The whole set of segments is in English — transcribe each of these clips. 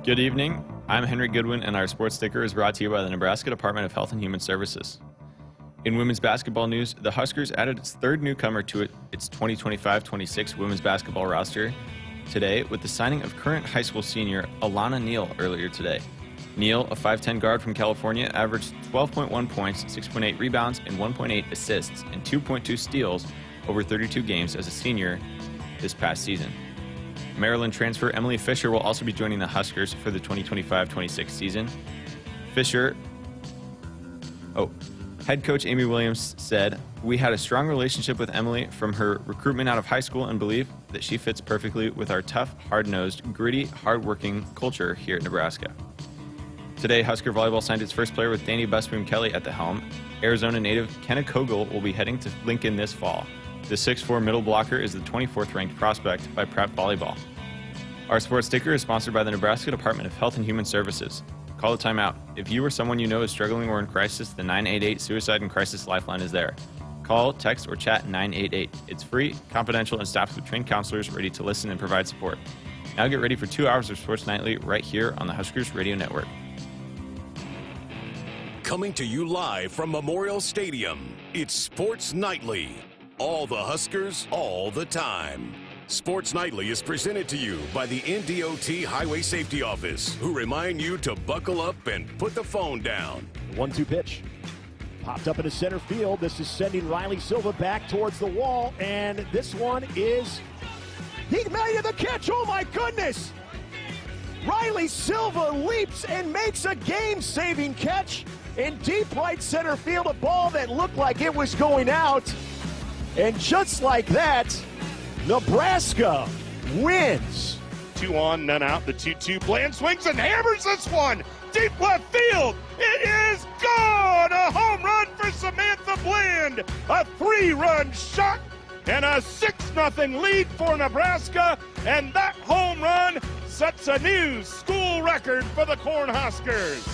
Good evening. I'm Henry Goodwin, and our sports sticker is brought to you by the Nebraska Department of Health and Human Services. In women's basketball news, the Huskers added its third newcomer to its 2025-26 women's basketball roster today with the signing of current high school senior Alana Neal earlier today. Neal, a 5'10 guard from California, averaged 12.1 points, 6.8 rebounds, and 1.8 assists and 2.2 steals over 32 games as a senior this past season. Maryland transfer Emily Fisher will also be joining the Huskers for the 2025-26 season. Head coach Amy Williams said, "We had a strong relationship with Emily from her recruitment out of high school and believe that she fits perfectly with our tough, hard-nosed, gritty, hard-working culture here at Nebraska." Today, Husker volleyball signed its first player with Danny Busboom Kelly at the helm. Arizona native Kenna Kogel will be heading to Lincoln this fall. The 6'4 middle blocker is the 24th ranked prospect by Prep Volleyball. Our sports sticker is sponsored by the Nebraska Department of Health and Human Services. Call the timeout. If you or someone you know is struggling or in crisis, the 988 Suicide and Crisis Lifeline is there. Call, text, or chat 988. It's free, confidential, and staffed with trained counselors ready to listen and provide support. Now get ready for 2 hours of Sports Nightly right here on the Huskers Radio Network. Coming to you live from Memorial Stadium, it's Sports Nightly. All the Huskers, all the time. Sports Nightly is presented to you by the NDOT Highway Safety Office, who remind you to buckle up and put the phone down. 1-2 pitch. Popped up into center field. This is sending Riley Silva back towards the wall, and this one is... He made the catch! Oh, my goodness! Riley Silva leaps and makes a game-saving catch in deep right center field, a ball that looked like it was going out. And just like that, Nebraska wins. 2 on, none out. The 2-2 Bland swings and hammers this one. Deep left field. It is gone. A home run for Samantha Bland. A 3-run shot and a 6-0 lead for Nebraska. And that home run sets a new school record for the Cornhuskers.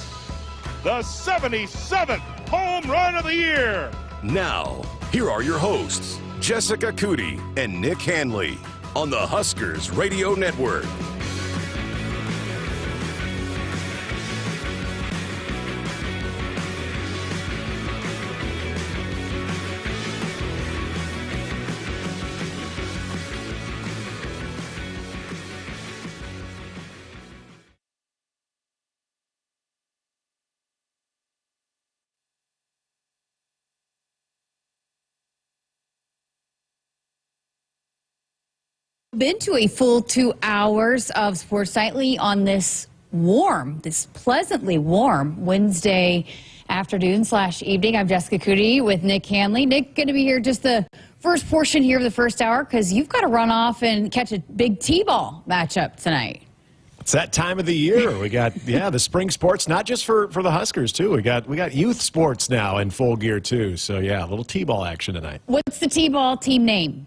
The 77th home run of the year. Now, here are your hosts, Jessica Coody and Nick Hanley, on the Huskers Radio Network. Been to a full 2 hours of Sports Nightly on this pleasantly warm Wednesday afternoon/evening. I'm Jessica Coody with Nick Hanley. Nick, going to be here just the first portion here of the first hour because you've got to run off and catch a big T-ball matchup tonight. It's that time of the year. We got, the spring sports, not just for the Huskers, too. We got youth sports now in full gear, too. So, a little T-ball action tonight. What's the T-ball team name?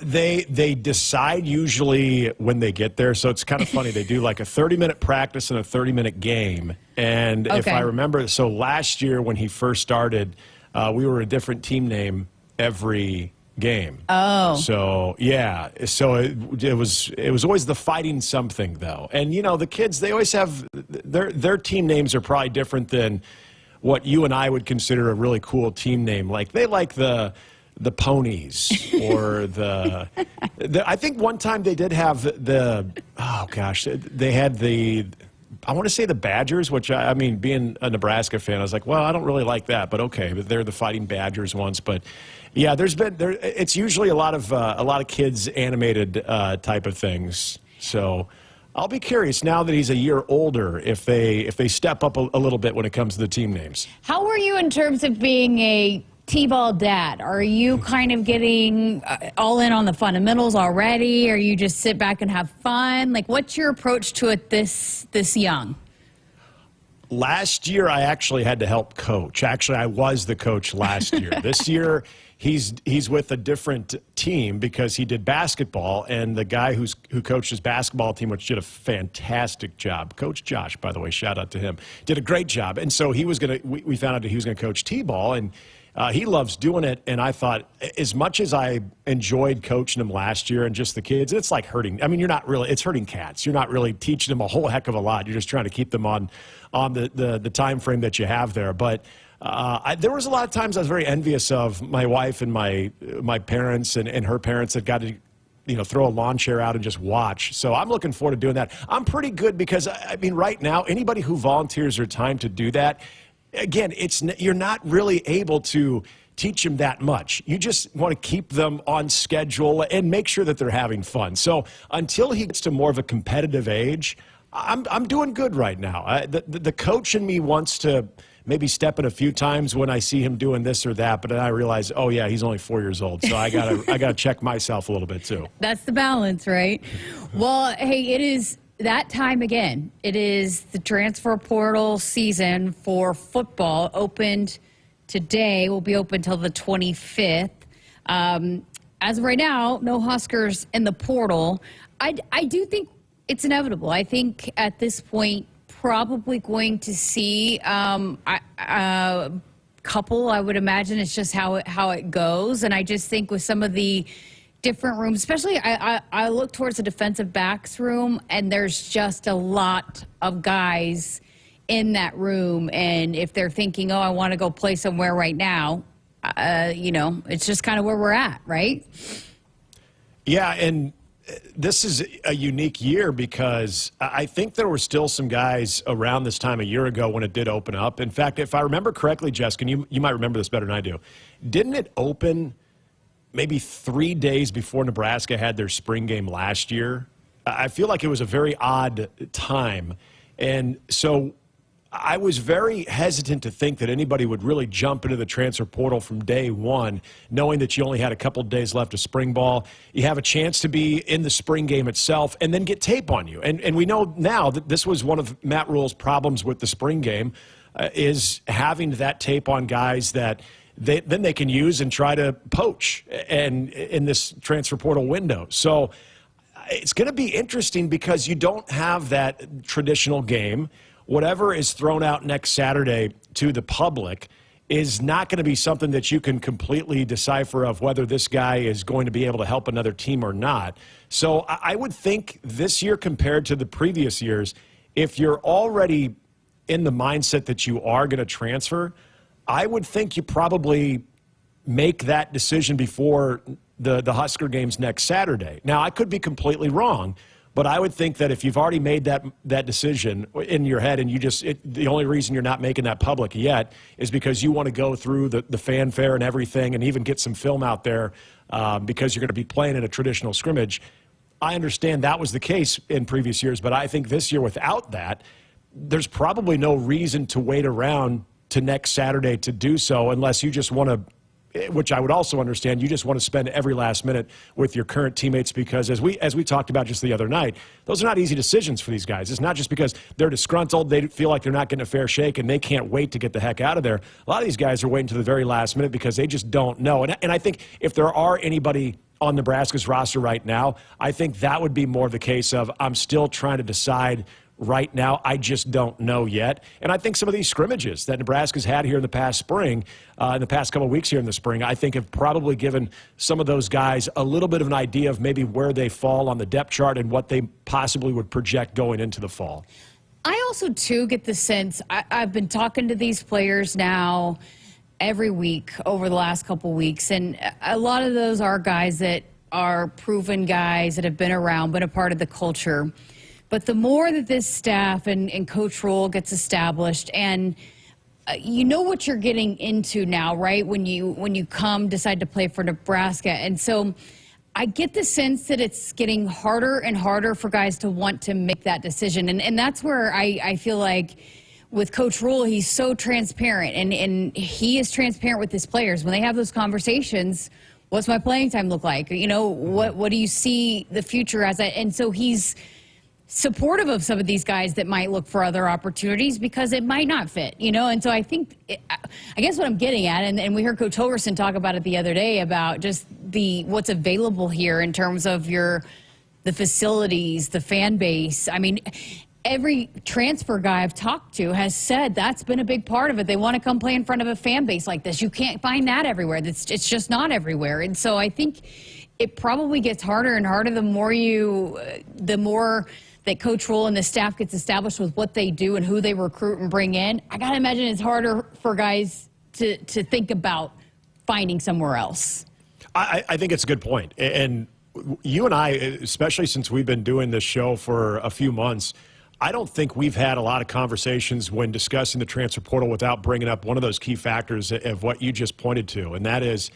They decide usually when they get there, so it's kind of funny. They do like a 30-minute practice and a 30-minute game. And if I remember, so last year when he first started, we were a different team name every game. Oh. So, so it was always the Fighting Something, though. And, the kids, they always have their team names are probably different than what you and I would consider a really cool team name. Like, they like the Ponies or I think one time they did have they had I want to say the Badgers, which I mean, being a Nebraska fan, I was like, well, I don't really like that, but okay, but they're the Fighting Badgers once. But yeah, it's usually a lot of kids animated type of things. So I'll be curious now that he's a year older if they step up a little bit when it comes to the team names. How are you in terms of being a T-ball dad? Are you kind of getting all in on the fundamentals already? Or you just sit back and have fun? Like, what's your approach to it this young? Last year, I actually had to help coach. Actually, I was the coach last year. This year, he's with a different team because he did basketball, and the guy who coached his basketball team, which did a fantastic job, Coach Josh, by the way, shout out to him, did a great job. And so we found out that he was going to coach T-ball, and He loves doing it, and I thought, as much as I enjoyed coaching him last year and just the kids, it's like hurting. I mean, it's hurting cats. You're not really teaching them a whole heck of a lot. You're just trying to keep them on the time frame that you have there. But there was a lot of times I was very envious of my wife and my parents and her parents that got to throw a lawn chair out and just watch. So I'm looking forward to doing that. I'm pretty good because, I mean, right now, anybody who volunteers their time to do that, again, you're not really able to teach them that much. You just want to keep them on schedule and make sure that they're having fun. So until he gets to more of a competitive age, I'm doing good right now. The coach in me wants to maybe step in a few times when I see him doing this or that, but then I realize, oh yeah, he's only 4 years old, so I gotta check myself a little bit too. That's the balance, right? Well, hey, it is that time again. It is the transfer portal season for football. Opened today, will be open till the 25th. As of right now, no Huskers in the portal. I do think it's inevitable. I think at this point, probably going to see a couple. I would imagine it's just how it goes. And I just think with some of the different rooms, especially I look towards the defensive backs room, and there's just a lot of guys in that room. And if they're thinking, oh, I want to go play somewhere right now, it's just kind of where we're at, right? Yeah, and this is a unique year because I think there were still some guys around this time a year ago when it did open up. In fact, if I remember correctly, Jessica, and you might remember this better than I do, didn't it open maybe 3 days before Nebraska had their spring game last year? I feel like it was a very odd time. And so I was very hesitant to think that anybody would really jump into the transfer portal from day one, knowing that you only had a couple days left of spring ball. You have a chance to be in the spring game itself and then get tape on you. And we know now that this was one of Matt Rule's problems with the spring game, is having that tape on guys that then they can use and try to poach and in this transfer portal window. So it's going to be interesting because you don't have that traditional game. Whatever is thrown out next Saturday to the public is not going to be something that you can completely decipher of whether this guy is going to be able to help another team or not. So I would think this year compared to the previous years, if you're already in the mindset that you are going to transfer, I would think you probably make that decision before the Husker games next Saturday. Now, I could be completely wrong, but I would think that if you've already made that decision in your head and the only reason you're not making that public yet is because you want to go through the fanfare and everything and even get some film out there because you're going to be playing in a traditional scrimmage. I understand that was the case in previous years, but I think this year without that, there's probably no reason to wait around to next Saturday to do so unless you just want to, which I would also understand, you just want to spend every last minute with your current teammates because as we talked about just the other night, those are not easy decisions for these guys. It's not just because they're disgruntled, they feel like they're not getting a fair shake, and they can't wait to get the heck out of there. A lot of these guys are waiting to the very last minute because they just don't know. And I think if there are anybody on Nebraska's roster right now, I think that would be more the case of I'm still trying to decide right now. I just don't know yet. And I think some of these scrimmages that Nebraska's had here in the past spring, in the past couple of weeks here in the spring, I think have probably given some of those guys a little bit of an idea of maybe where they fall on the depth chart and what they possibly would project going into the fall. I also, too, get the sense, I've been talking to these players now every week over the last couple of weeks, and a lot of those are guys that are proven guys that have been around, been a part of the culture. But the more that this staff and Coach Rohr gets established, and you know what you're getting into now, right? When you decide to play for Nebraska. And so I get the sense that it's getting harder and harder for guys to want to make that decision. And that's where I feel like with Coach Rohr, he's so transparent, and he is transparent with his players. When they have those conversations, what's my playing time look like? You know, what do you see the future as? And so he's supportive of some of these guys that might look for other opportunities because it might not fit, you know? And so I think, I guess what I'm getting at, and we heard Coach Holgerson talk about it the other day about just what's available here in terms of the facilities, the fan base. I mean, every transfer guy I've talked to has said that's been a big part of it. They want to come play in front of a fan base like this. You can't find that everywhere. It's just not everywhere. And so I think it probably gets harder and harder the more that Coach Rohr and the staff gets established with what they do and who they recruit and bring in. I got to imagine it's harder for guys to think about finding somewhere else. I think it's a good point. And you and I, especially since we've been doing this show for a few months, I don't think we've had a lot of conversations when discussing the transfer portal without bringing up one of those key factors of what you just pointed to, and that is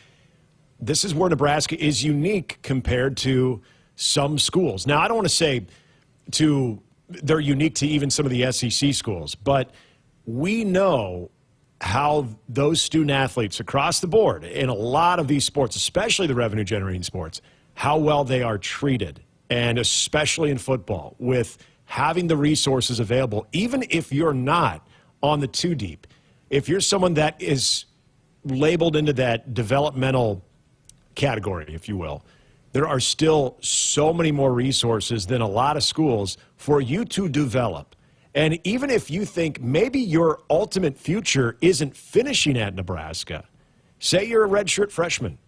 this is where Nebraska is unique compared to some schools. Now, I don't want to say they're unique to even some of the SEC schools, but we know how those student athletes across the board in a lot of these sports, especially the revenue-generating sports, how well they are treated, and especially in football, with having the resources available, even if you're not on the two deep. If you're someone that is labeled into that developmental category, if you will, there are still so many more resources than a lot of schools for you to develop. And even if you think maybe your ultimate future isn't finishing at Nebraska, say you're a redshirt freshman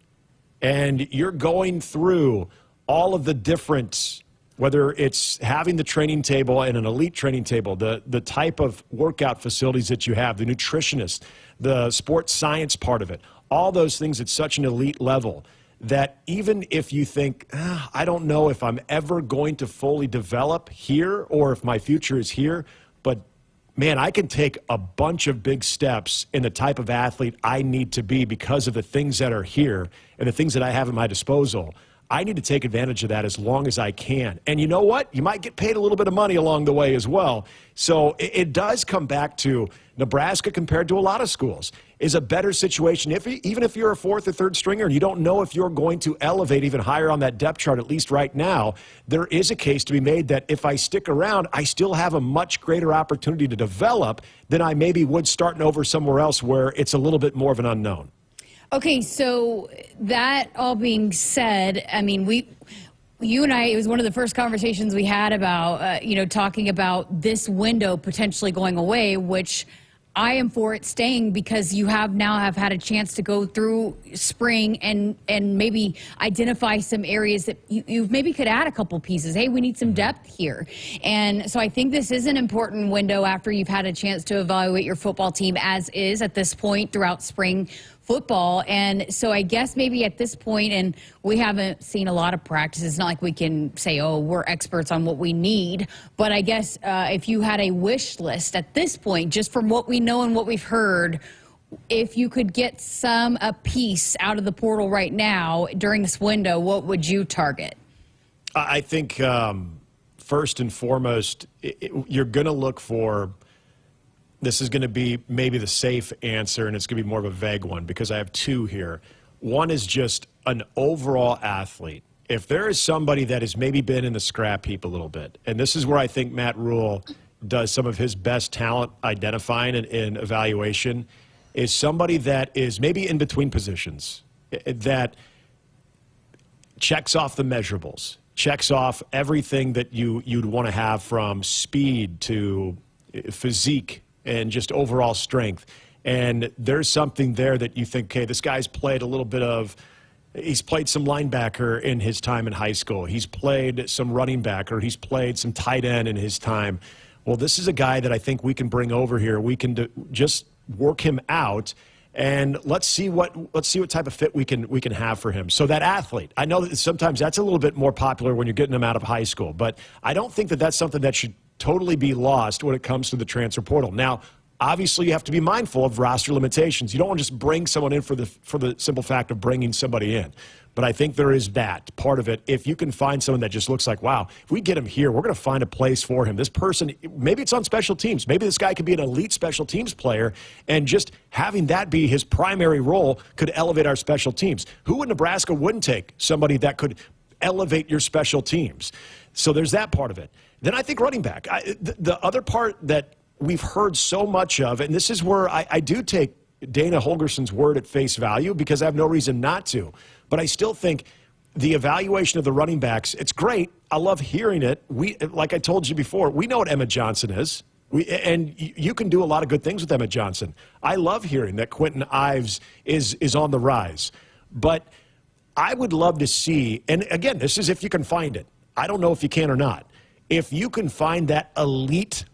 and you're going through all of the different, whether it's having the training table and an elite training table, the type of workout facilities that you have, the nutritionist, the sports science part of it, all those things at such an elite level that even if you think, I don't know if I'm ever going to fully develop here or if my future is here, but man, I can take a bunch of big steps in the type of athlete I need to be because of the things that are here and the things that I have at my disposal. I need to take advantage of that as long as I can. And you know what? You might get paid a little bit of money along the way as well. So it does come back to Nebraska compared to a lot of schools is a better situation. Even if you're a fourth or third stringer and you don't know if you're going to elevate even higher on that depth chart, at least right now, there is a case to be made that if I stick around, I still have a much greater opportunity to develop than I maybe would starting over somewhere else where it's a little bit more of an unknown. Okay, so that all being said, I mean, you and I, it was one of the first conversations we had about, talking about this window potentially going away, which I am for it staying because you have had a chance to go through spring and maybe identify some areas that you maybe could add a couple pieces. Hey, we need some depth here. And so I think this is an important window after you've had a chance to evaluate your football team as is at this point throughout spring football. And so I guess maybe at this point, and we haven't seen a lot of practice, it's not like we can say, oh, we're experts on what we need. But I guess if you had a wish list at this point, just from what we know and what we've heard, if you could get a piece out of the portal right now during this window, what would you target? I think first and foremost, you're going to look for, this is going to be maybe the safe answer, and it's going to be more of a vague one because I have two here. One is just an overall athlete. If there is somebody that has maybe been in the scrap heap a little bit, and this is where I think Matt Rhule does some of his best talent identifying and evaluation, is somebody that is maybe in between positions, that checks off the measurables, checks off everything that you'd want to have from speed to physique and just overall strength. And there's something there that you think, okay, this guy's played a little bit of, he's played some linebacker in his time in high school. He's played some running back, or he's played some tight end in his time. Well, this is a guy that I think we can bring over here. We can just work him out, and let's see what type of fit we can have for him. So that athlete, I know that sometimes that's a little bit more popular when you're getting them out of high school, but I don't think that that's something that should totally be lost when it comes to the transfer portal. Now, obviously, you have to be mindful of roster limitations. You don't want to just bring someone in for the simple fact of bringing somebody in. But I think there is that part of it. If you can find someone that just looks like, wow, if we get him here, we're going to find a place for him. This person, maybe it's on special teams. Maybe this guy could be an elite special teams player, and just having that be his primary role could elevate our special teams. Who in Nebraska wouldn't take somebody that could elevate your special teams? So there's that part of it. Then I think running back. The other part that we've heard so much of, and this is where I do take Dana Holgerson's word at face value because I have no reason not to, but I still think the evaluation of the running backs, it's great. I love hearing it. Like I told you before, we know what Emmett Johnson is. And you can do a lot of good things with Emmett Johnson. I love hearing that Quentin Ives is on the rise. But I would love to see, and again, this is if you can find it. I don't know if you can or not. If you can find that elite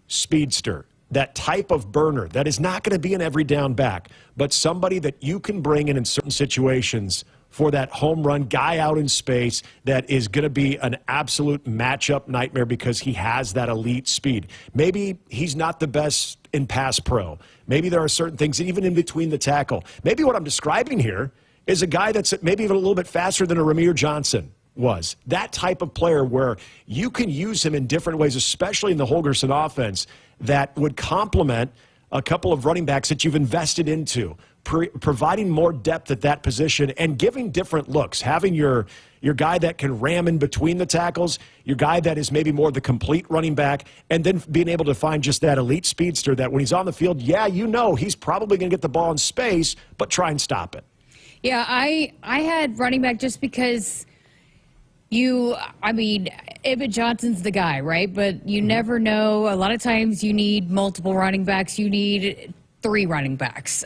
speedster, that type of burner that is not going to be an every down back, but somebody that you can bring in certain situations for that home run guy out in space that is going to be an absolute matchup nightmare because he has that elite speed. Maybe he's not the best in pass pro. Maybe there are certain things even in between the tackle. Maybe what I'm describing here is a guy that's maybe even a little bit faster than a Ramir Johnson was. That type of player where you can use him in different ways, especially in the Holgorsen offense, that would complement a couple of running backs that you've invested into, providing more depth at that position and giving different looks, having your guy that can ram in between the tackles, your guy that is maybe more the complete running back, and then being able to find just that elite speedster that when he's on the field, he's probably going to get the ball in space, but try and stop it. Yeah, I had running back just because Emmett Johnson's the guy, right? But you never know. A lot of times you need multiple running backs. You need 3 running backs,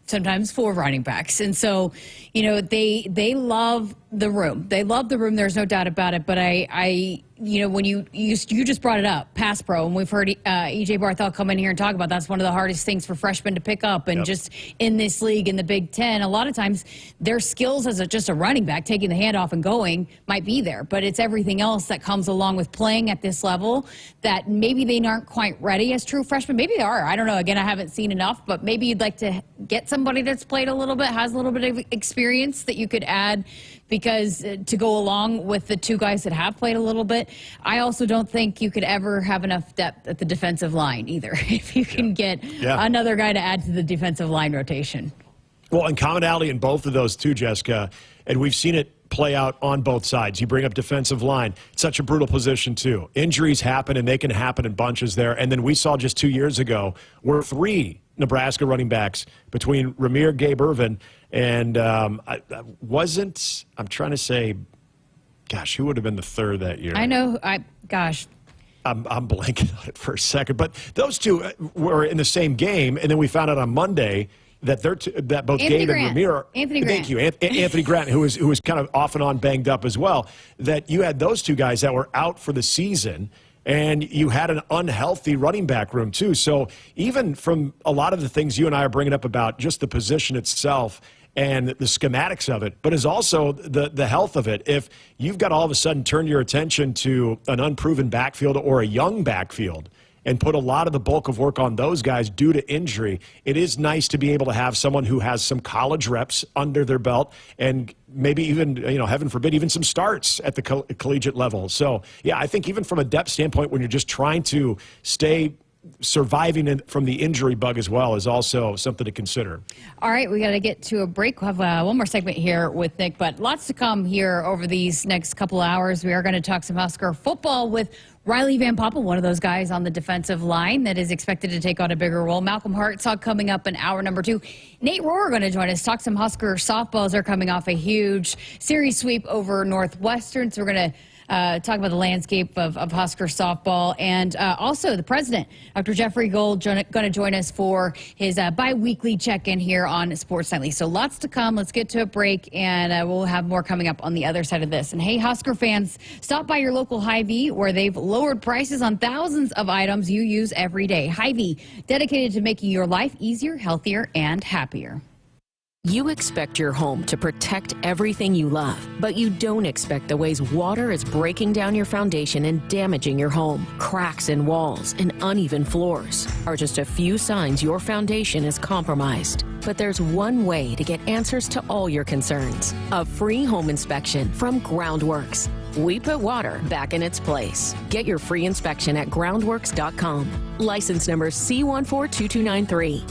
sometimes 4 running backs. And so, they love the room. They love the room. There's no doubt about it. But when you just brought it up, pass pro, and we've heard E.J. Barthel come in here and talk about that's one of the hardest things for freshmen to pick up. And just in this league, in the Big Ten, a lot of times their skills as just a running back, taking the handoff and going, might be there. But it's everything else that comes along with playing at this level that maybe they aren't quite ready as true freshmen. Maybe they are. I don't know. Again, I haven't seen enough. But maybe you'd like to get somebody that's played a little bit, has a little bit of experience that you could add because to go along with the 2 guys that have played a little bit. I also don't think you could ever have enough depth at the defensive line either if you can get another guy to add to the defensive line rotation. Well, and commonality in both of those too, Jessica, and we've seen it play out on both sides. You bring up defensive line. It's such a brutal position too. Injuries happen, and they can happen in bunches there. And then we saw just 2 years ago where 3 Nebraska running backs between Ramir, Gabe Irvin, and I'm trying to say, gosh, who would have been the third that year? I know. I'm blanking on it for a second. But those 2 were in the same game, and then we found out on Monday that that both Gabe and Ramir. Anthony Grant. Thank you, Anthony Grant, who was kind of off and on banged up as well. That you had those 2 guys that were out for the season. And you had an unhealthy running back room, too. So even from a lot of the things you and I are bringing up about just the position itself and the schematics of it, but is also the health of it. If you've got all of a sudden turned your attention to an unproven backfield or a young backfield and put a lot of the bulk of work on those guys due to injury, it is nice to be able to have someone who has some college reps under their belt and maybe even, heaven forbid, even some starts at the collegiate level. So, yeah, I think even from a depth standpoint, when you're just trying to stay surviving from the injury bug as well is also something to consider. All right, we got to get to a break. We'll have one more segment here with Nick, but lots to come here over these next couple hours. We are going to talk some Husker football with Riley Van Poppel, one of those guys on the defensive line that is expected to take on a bigger role. Malcolm Hartzog coming up in hour number 2. Nate Rohr going to join us, talk some Husker softballs. They're coming off a huge series sweep over Northwestern, so we're going to talk about the landscape of Husker softball. And also the president, Dr. Jeffrey Gold, going to join us for his bi-weekly check-in here on Sports Nightly. So lots to come. Let's get to a break, and we'll have more coming up on the other side of this. And hey, Husker fans, stop by your local Hy-Vee where they've lowered prices on thousands of items you use every day. Hy-Vee, dedicated to making your life easier, healthier, and happier. You expect your home to protect everything you love, but you don't expect the ways water is breaking down your foundation and damaging your home. Cracks in walls and uneven floors are just a few signs your foundation is compromised. But there's one way to get answers to all your concerns: a free home inspection from Groundworks. We put water back in its place. Get your free inspection at groundworks.com. License number C142293.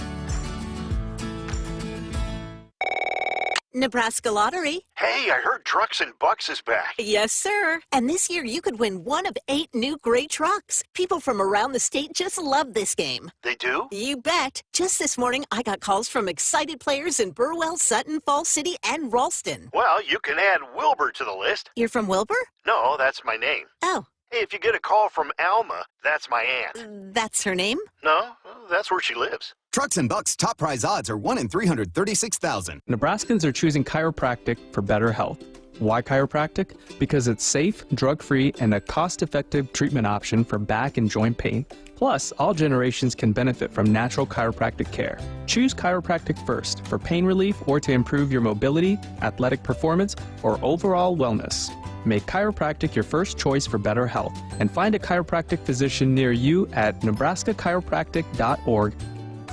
Nebraska Lottery. Hey, I heard Trucks and Bucks is back. Yes, sir. And this year you could win one of 8 new gray trucks. People from around the state just love this game. They do? You bet. Just this morning, I got calls from excited players in Burwell, Sutton, Fall City, and Ralston. Well, you can add Wilbur to the list. You're from Wilbur? No, that's my name. Oh. Hey, if you get a call from Alma, that's my aunt. That's her name? No, that's where she lives. Trucks and Bucks top prize odds are 1 in 336,000. Nebraskans are choosing chiropractic for better health. Why chiropractic? Because it's safe, drug-free, and a cost-effective treatment option for back and joint pain. Plus, all generations can benefit from natural chiropractic care. Choose chiropractic first for pain relief or to improve your mobility, athletic performance, or overall wellness. Make chiropractic your first choice for better health and find a chiropractic physician near you at nebraska-chiropractic.org.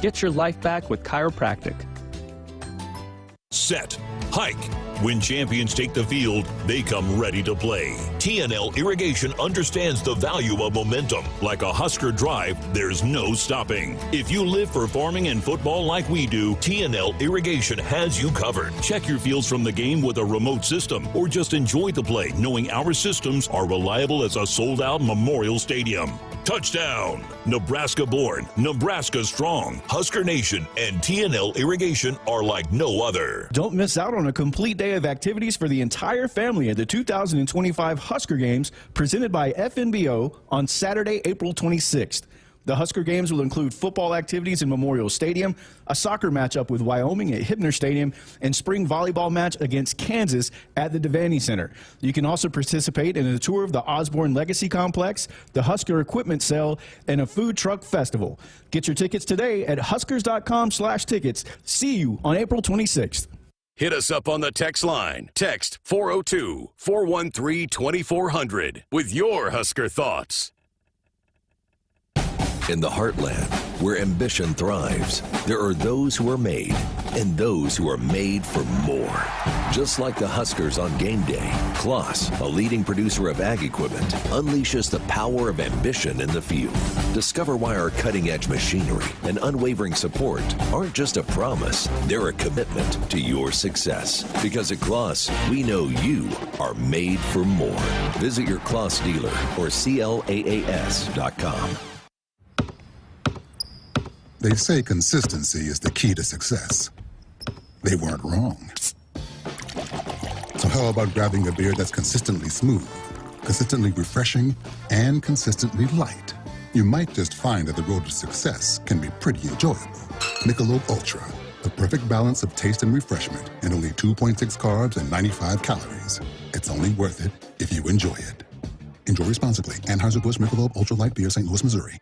Get your life back with chiropractic. Set. Hike. When champions take the field, they come ready to play. TNL Irrigation understands the value of momentum. Like a Husker drive, there's no stopping. If you live for farming and football like we do, TNL Irrigation has you covered. Check your fields from the game with a remote system, or just enjoy the play knowing our systems are reliable as a sold-out Memorial Stadium. Touchdown! Nebraska born, Nebraska strong. Husker Nation and TNL Irrigation are like no other. Don't miss out on a complete day of activities for the entire family at the 2025 Husker Games presented by FNBO on Saturday, April 26th. The Husker Games will include football activities in Memorial Stadium, a soccer matchup with Wyoming at Hibner Stadium, and spring volleyball match against Kansas at the Devaney Center. You can also participate in a tour of the Osborne Legacy Complex, the Husker Equipment Sale, and a food truck festival. Get your tickets today at huskers.com/tickets. See you on April 26th. Hit us up on the text line. Text 402-413-2400 with your Husker thoughts. In the heartland, where ambition thrives, there are those who are made and those who are made for more. Just like the Huskers on game day, Kloss, a leading producer of ag equipment, unleashes the power of ambition in the field. Discover why our cutting-edge machinery and unwavering support aren't just a promise, they're a commitment to your success. Because at Kloss, we know you are made for more. Visit your Kloss dealer or CLAAS.com. They say consistency is the key to success. They weren't wrong. So how about grabbing a beer that's consistently smooth, consistently refreshing, and consistently light? You might just find that the road to success can be pretty enjoyable. Michelob Ultra, the perfect balance of taste and refreshment, and only 2.6 carbs and 95 calories. It's only worth it if you enjoy it. Enjoy responsibly. Anheuser-Busch Michelob Ultra Light Beer, St. Louis, Missouri.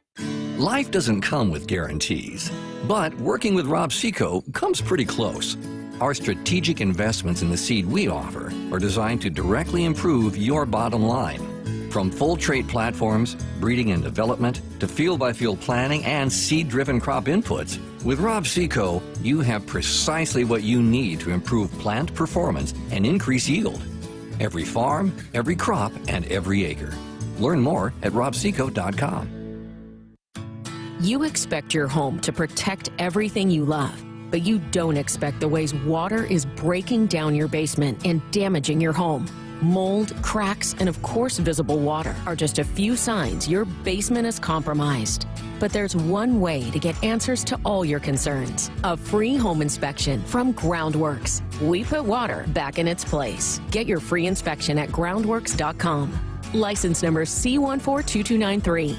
Life doesn't come with guarantees, but working with Rob Seco comes pretty close. Our strategic investments in the seed we offer are designed to directly improve your bottom line. From full trait platforms, breeding and development, to field-by-field planning and seed-driven crop inputs, with Rob Seco, you have precisely what you need to improve plant performance and increase yield. Every farm, every crop, and every acre. Learn more at robseco.com. You expect your home to protect everything you love, but you don't expect the ways water is breaking down your basement and damaging your home. Mold, cracks, and of course visible water are just a few signs your basement is compromised. But there's one way to get answers to all your concerns. A free home inspection from Groundworks. We put water back in its place. Get your free inspection at groundworks.com. License number C142293.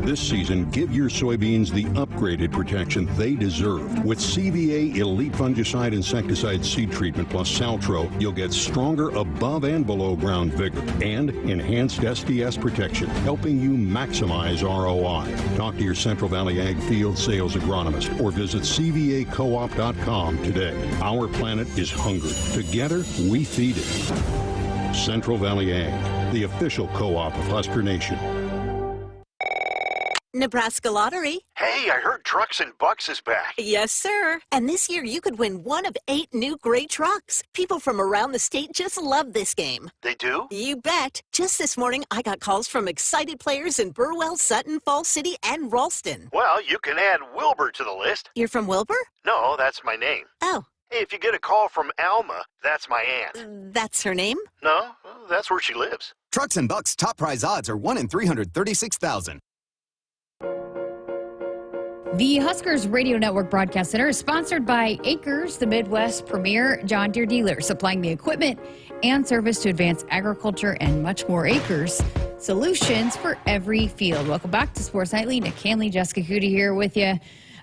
This season, give your soybeans the upgraded protection they deserve. With CVA Elite Fungicide Insecticide Seed Treatment plus Saltro, you'll get stronger above and below ground vigor and enhanced SDS protection, helping you maximize ROI. Talk to your Central Valley Ag Field Sales Agronomist or visit CVACoop.com today. Our planet is hungry. Together, we feed it. Central Valley Ag, the official co-op of Husker Nation. Nebraska Lottery. Hey, I heard Trucks and Bucks is back. Yes, sir. And this year you could win one of 8 new gray trucks. People from around the state just love this game. They do? You bet. Just this morning, I got calls from excited players in Burwell, Sutton, Fall City, and Ralston. Well, you can add Wilbur to the list. You're from Wilbur? No, that's my name. Oh. Hey, if you get a call from Alma, that's my aunt. That's her name? No, that's where she lives. Trucks and Bucks top prize odds are 1 in 336,000. The Huskers Radio Network Broadcast Center is sponsored by Akrs, the Midwest premier John Deere dealer, supplying the equipment and service to advance agriculture and much more. Akrs, solutions for every field. Welcome back to Sports Nightly. Nick Hanley, Jessica Coody here with you.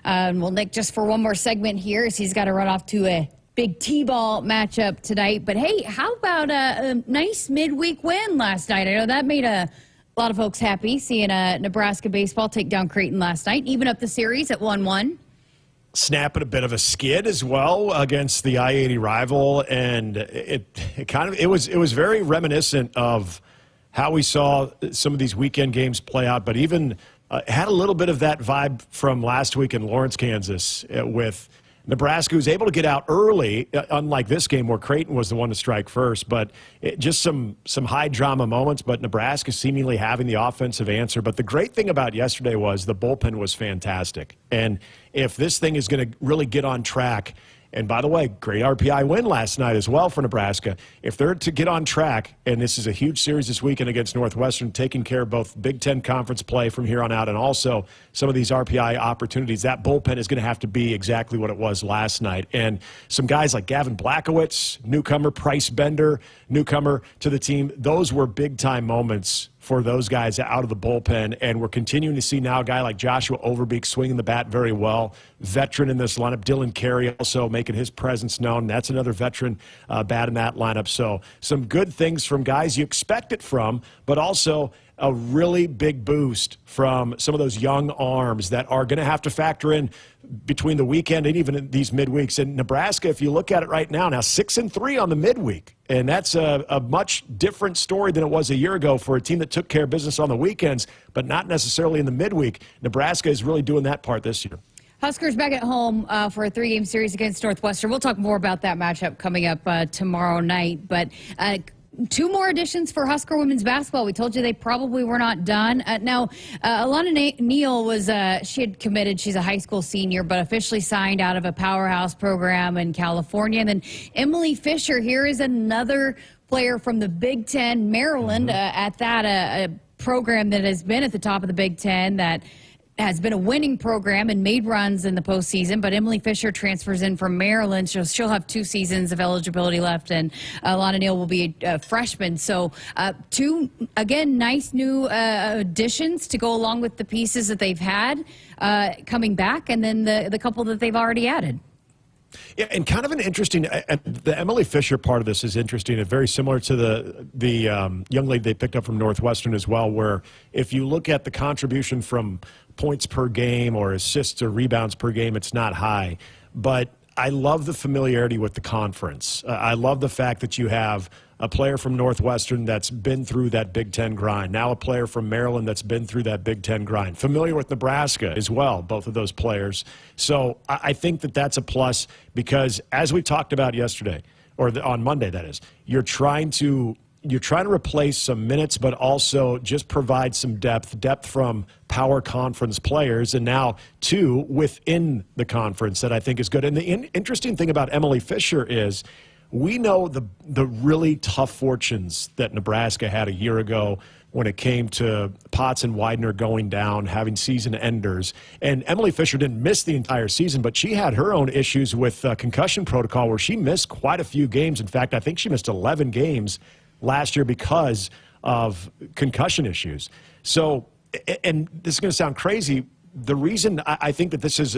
Well, Nick, just for one more segment here, as he's got to run off to a big T-ball matchup tonight. But hey, how about a nice midweek win last night? I know that made a lot of folks happy, seeing Nebraska baseball take down Creighton last night, even up the series at 1-1. Snapping a bit of a skid as well against the I-80 rival, and it was very reminiscent of how we saw some of these weekend games play out, but even had a little bit of that vibe from last week in Lawrence, Kansas, with Nebraska, who's able to get out early, unlike this game where Creighton was the one to strike first. But just some high-drama moments, but Nebraska seemingly having the offensive answer. But the great thing about yesterday was the bullpen was fantastic. And if this thing is going to really get on track, and by the way, great RPI win last night as well for Nebraska. If they're to get on track, and this is a huge series this weekend against Northwestern, taking care of both Big Ten conference play from here on out and also some of these RPI opportunities, that bullpen is going to have to be exactly what it was last night. And some guys like Gavin Blackowitz, newcomer, Price Bender, newcomer to the team, those were big-time moments for those guys out of the bullpen, and we're continuing to see now a guy like Joshua Overbeek swinging the bat very well. Veteran in this lineup. Dylan Carey also making his presence known. That's another veteran bat in that lineup. So some good things from guys you expect it from, but also a really big boost from some of those young arms that are going to have to factor in between the weekend and even in these midweeks. And Nebraska, if you look at it right now 6-3 on the midweek. And that's a much different story than it was a year ago for a team that took care of business on the weekends, but not necessarily in the midweek. Nebraska is really doing that part this year. Huskers back at home for a 3-game series against Northwestern. We'll talk more about that matchup coming up tomorrow night. But two more additions for Husker women's basketball. We told you they probably were not done. Now, Alana Neal was, she had committed. She's a high school senior, but officially signed out of a powerhouse program in California. And then Emily Fisher, here is another player from the Big Ten, Maryland, at that a program that has been at the top of the Big Ten, that has been a winning program and made runs in the postseason. But Emily Fisher transfers in from Maryland. She'll have 2 seasons of eligibility left, and Alana Neal will be a freshman. So two, again, nice new additions to go along with the pieces that they've had coming back, and then the couple that they've already added. Yeah, and kind of an interesting, the Emily Fisher part of this is interesting and very similar to the young lady they picked up from Northwestern as well, where if you look at the contribution from points per game or assists or rebounds per game, it's not high. But I love the familiarity with the conference. I love the fact that you have a player from Northwestern that's been through that Big Ten grind, now a player from Maryland that's been through that Big Ten grind, familiar with Nebraska as well, both of those players. So I think that that's a plus because, as we talked about yesterday, or on Monday, that is, you're trying to replace some minutes, but also just provide some depth from power conference players, and now 2 within the conference that I think is good. And the interesting thing about Emily Fisher is we know the really tough fortunes that Nebraska had a year ago when it came to Potts and Widener going down, having season enders. And Emily Fisher didn't miss the entire season, but she had her own issues with concussion protocol where she missed quite a few games. In fact, I think she missed 11 games last year because of concussion issues. So, and this is going to sound crazy, the reason I think that this is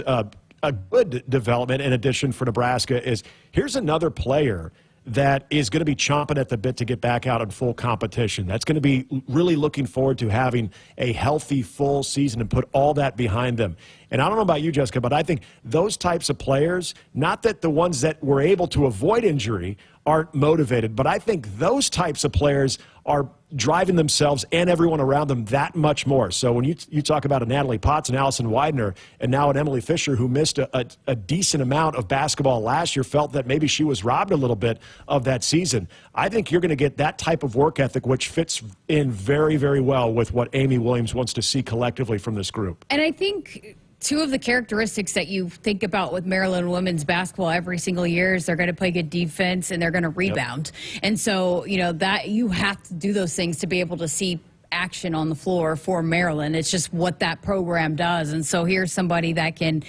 a good development and addition for Nebraska is here's another player that is going to be chomping at the bit to get back out in full competition. That's going to be really looking forward to having a healthy full season and put all that behind them. And I don't know about you, Jessica, but I think those types of players, not that the ones that were able to avoid injury aren't motivated, but I think those types of players are driving themselves and everyone around them that much more. So when you talk about a Natalie Potts and Allison Widener and now an Emily Fisher who missed a decent amount of basketball last year, felt that maybe she was robbed a little bit of that season, I think you're going to get that type of work ethic, which fits in very, very well with what Amy Williams wants to see collectively from this group. And I think two of the characteristics that you think about with Maryland women's basketball every single year is they're going to play good defense and they're going to rebound. Yep. And so, that you have to do those things to be able to see action on the floor for Maryland. It's just what that program does. And so here's somebody that can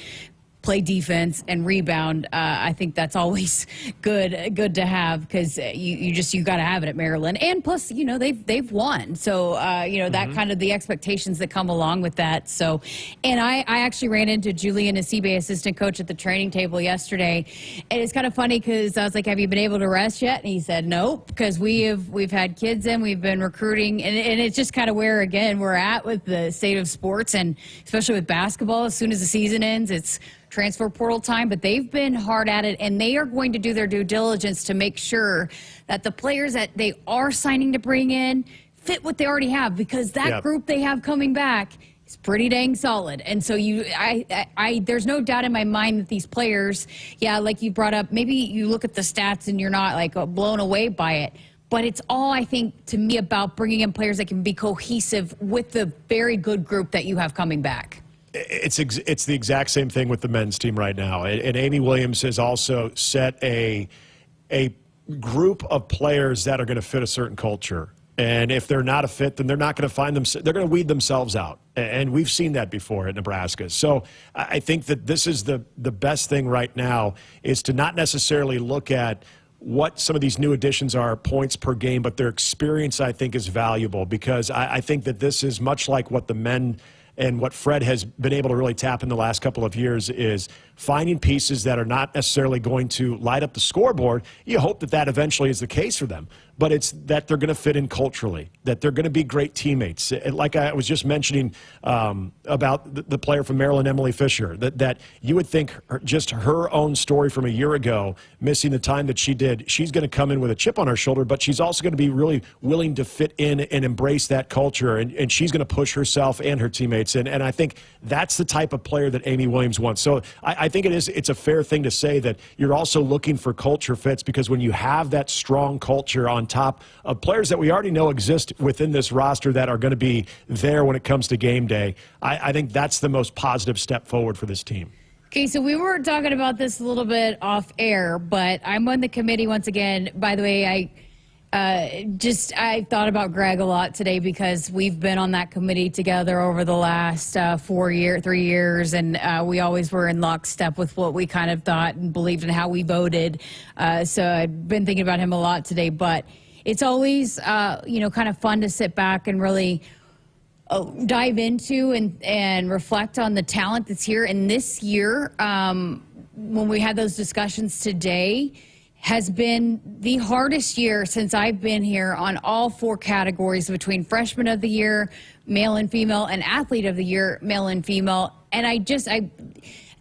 play defense and rebound. I think that's always good to have, because you got to have it at Maryland. And plus, they've won. So, that kind of the expectations that come along with that. So, and I actually ran into Julian Nasibe, assistant coach, at the training table yesterday. And it's kind of funny because I was like, have you been able to rest yet? And he said, nope, because we've had kids in, we've been recruiting. And it's just kind of where, again, we're at with the state of sports, and especially with basketball. As soon as the season ends, it's transfer portal time, but they've been hard at it, and they are going to do their due diligence to make sure that the players that they are signing to bring in fit what they already have, because that group they have coming back is pretty dang solid. And so there's no doubt in my mind that these players, like you brought up, maybe you look at the stats and you're not like blown away by it, but it's all, I think, to me, about bringing in players that can be cohesive with the very good group that you have coming back. It's the exact same thing with the men's team right now. And Amy Williams has also set a group of players that are going to fit a certain culture. And if they're not a fit, then they're not going to find them. They're going to weed themselves out. And we've seen that before at Nebraska. So I think that this is the best thing right now, is to not necessarily look at what some of these new additions are, points per game, but their experience, I think, is valuable, because I think that this is much like what the men and what Fred has been able to really tap in the last couple of years, is finding pieces that are not necessarily going to light up the scoreboard. You hope that eventually is the case for them, but it's that they're going to fit in culturally, that they're going to be great teammates. Like I was just mentioning about the player from Maryland, Emily Fisher, that you would think just her own story from a year ago, missing the time that she did, she's going to come in with a chip on her shoulder, but she's also going to be really willing to fit in and embrace that culture, and she's going to push herself and her teammates. And I think that's the type of player that Amy Williams wants. So I think it's a fair thing to say that you're also looking for culture fits, because when you have that strong culture on top of players that we already know exist within this roster that are going to be there when it comes to game day, I think that's the most positive step forward for this team. Okay, so we were talking about this a little bit off air, but I'm on the committee once again. By the way, I thought about Greg a lot today, because we've been on that committee together over the last 3 years, and we always were in lockstep with what we kind of thought and believed in how we voted. So I've been thinking about him a lot today, but it's always, kind of fun to sit back and really dive into and reflect on the talent that's here. And this year, when we had those discussions today, has been the hardest year since I've been here on all four categories, between freshman of the year, male and female, and athlete of the year, male and female. And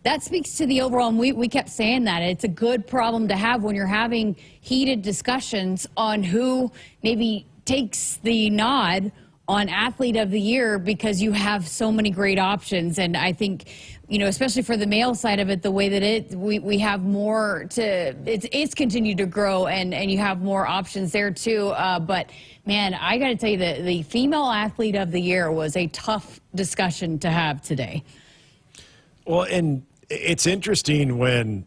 that speaks to the overall, and we kept saying that. It's a good problem to have when you're having heated discussions on who maybe takes the nod on athlete of the year, because you have so many great options. And I think, especially for the male side of it, the way that we have more it's continued to grow, and you have more options there too. But man, I got to tell you, the female athlete of the year was a tough discussion to have today. Well, and it's interesting when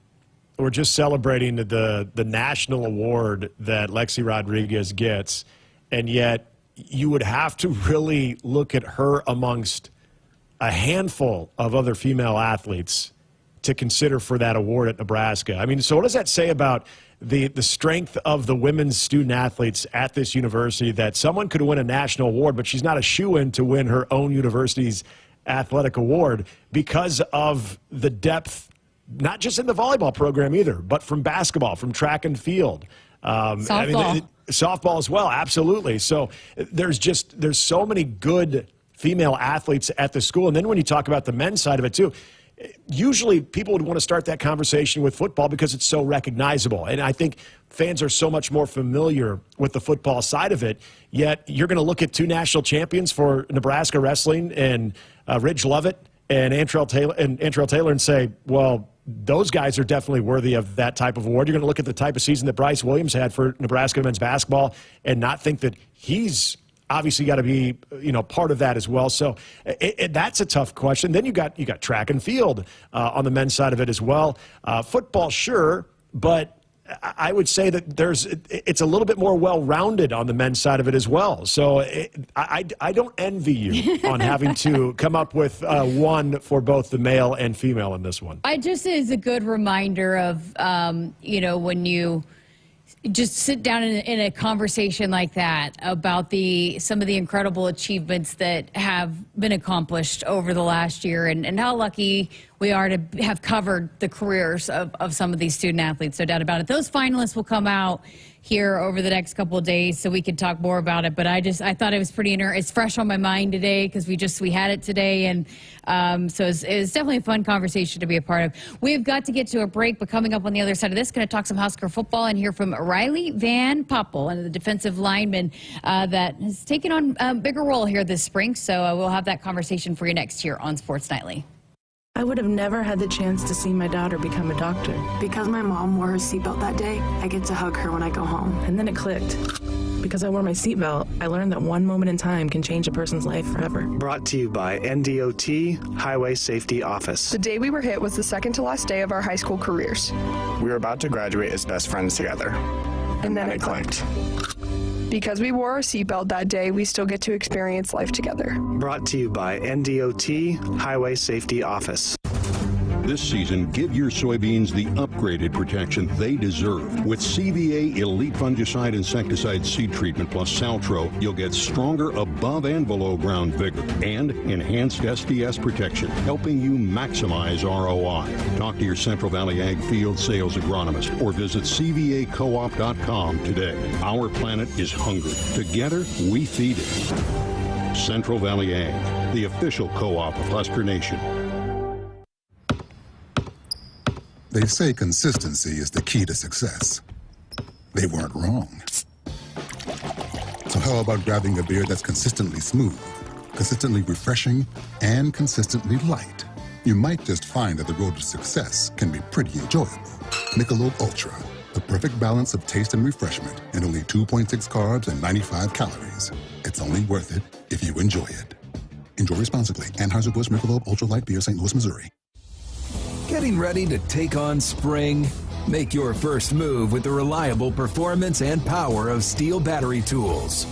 we're just celebrating the national award that Lexi Rodriguez gets, and yet you would have to really look at her amongst a handful of other female athletes to consider for that award at Nebraska. I mean, so what does that say about the strength of the women's student athletes at this university, that someone could win a national award, but she's not a shoo-in to win her own university's athletic award because of the depth, not just in the volleyball program either, but from basketball, from track and field. Softball. Softball as well, absolutely. So there's so many good female athletes at the school. And then when you talk about the men's side of it too, usually people would want to start that conversation with football because it's so recognizable. And I think fans are so much more familiar with the football side of it, yet you're going to look at two national champions for Nebraska wrestling and Ridge Lovett and Antrell Taylor and say, well, those guys are definitely worthy of that type of award. You're going to look at the type of season that Bryce Williams had for Nebraska men's basketball and not think that he's obviously got to be, part of that as well. So that's a tough question. Then you got track and field on the men's side of it as well. Football, sure, but I would say that it's a little bit more well-rounded on the men's side of it as well. So I don't envy you on having to come up with one for both the male and female in this one. I just is a good reminder of, when you just sit down in a conversation like that about some of the incredible achievements that have been accomplished over the last year and how lucky we are to have covered the careers of some of these student athletes, no doubt about it. Those finalists will come out here over the next couple of days so we can talk more about it. But I thought it was pretty it's fresh on my mind today because we had it today. And so it was definitely a fun conversation to be a part of. We've got to get to a break, but coming up on the other side of this, going to talk some Husker football and hear from Riley Van Poppel, and the defensive lineman that has taken on a bigger role here this spring. So we'll have that conversation for you next year on Sports Nightly. I would have never had the chance to see my daughter become a doctor. Because my mom wore her seatbelt that day, I get to hug her when I go home. And then it clicked. Because I wore my seatbelt, I learned that one moment in time can change a person's life forever. Brought to you by NDOT Highway Safety Office. The day we were hit was the second to last day of our high school careers. We were about to graduate as best friends together. And then it clicked. Because we wore our seatbelt that day, we still get to experience life together. Brought to you by NDOT Highway Safety Office. This season, give your soybeans the upgraded protection they deserve. With CVA Elite Fungicide Insecticide Seed Treatment plus Saltro, you'll get stronger above and below ground vigor and enhanced SDS protection, helping you maximize ROI. Talk to your Central Valley Ag Field Sales Agronomist or visit CVACoop.com today. Our planet is hungry. Together, we feed it. Central Valley Ag, the official co-op of Husker Nation. They say consistency is the key to success. They weren't wrong. So how about grabbing a beer that's consistently smooth, consistently refreshing, and consistently light? You might just find that the road to success can be pretty enjoyable. Michelob Ultra, the perfect balance of taste and refreshment, and only 2.6 carbs and 95 calories. It's only worth it if you enjoy it. Enjoy responsibly. Anheuser-Busch Michelob Ultra Light Beer, St. Louis, Missouri. Getting ready to take on spring? Make your first move with the reliable performance and power of Steel battery tools.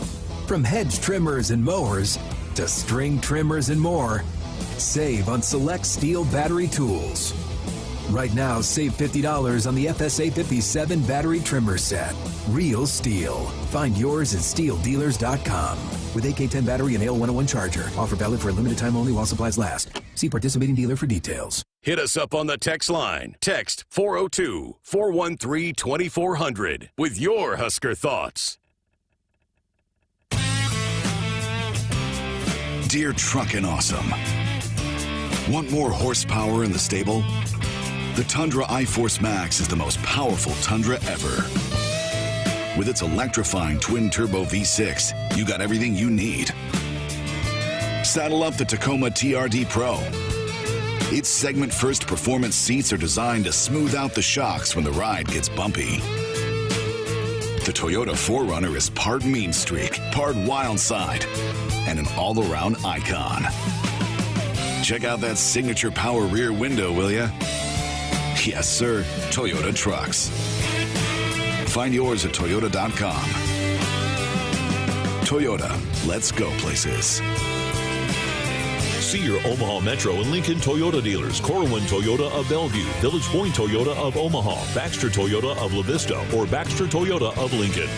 From hedge trimmers and mowers to string trimmers and more, save on select Steel battery tools. Right now, save $50 on the FSA 57 battery trimmer set. Real Steel. Find yours at steeldealers.com. With AK-10 battery and AL101 charger. Offer valid for a limited time only while supplies last. See participating dealer for details. Hit us up on the text line. Text 402-413-2400 with your Husker thoughts. Dear Truckin' Awesome. Want more horsepower in the stable? The Tundra iForce Max is the most powerful Tundra ever. With its electrifying twin-turbo V6, you got everything you need. Saddle up the Tacoma TRD Pro. Its segment-first performance seats are designed to smooth out the shocks when the ride gets bumpy. The Toyota 4Runner is part mean streak, part wild side, and an all-around icon. Check out that signature power rear window, will ya? Yes, sir, Toyota trucks. Find yours at Toyota.com. Toyota, let's go places. See your Omaha Metro and Lincoln Toyota dealers. Corwin Toyota of Bellevue, Village Point Toyota of Omaha, Baxter Toyota of La Vista, or Baxter Toyota of Lincoln.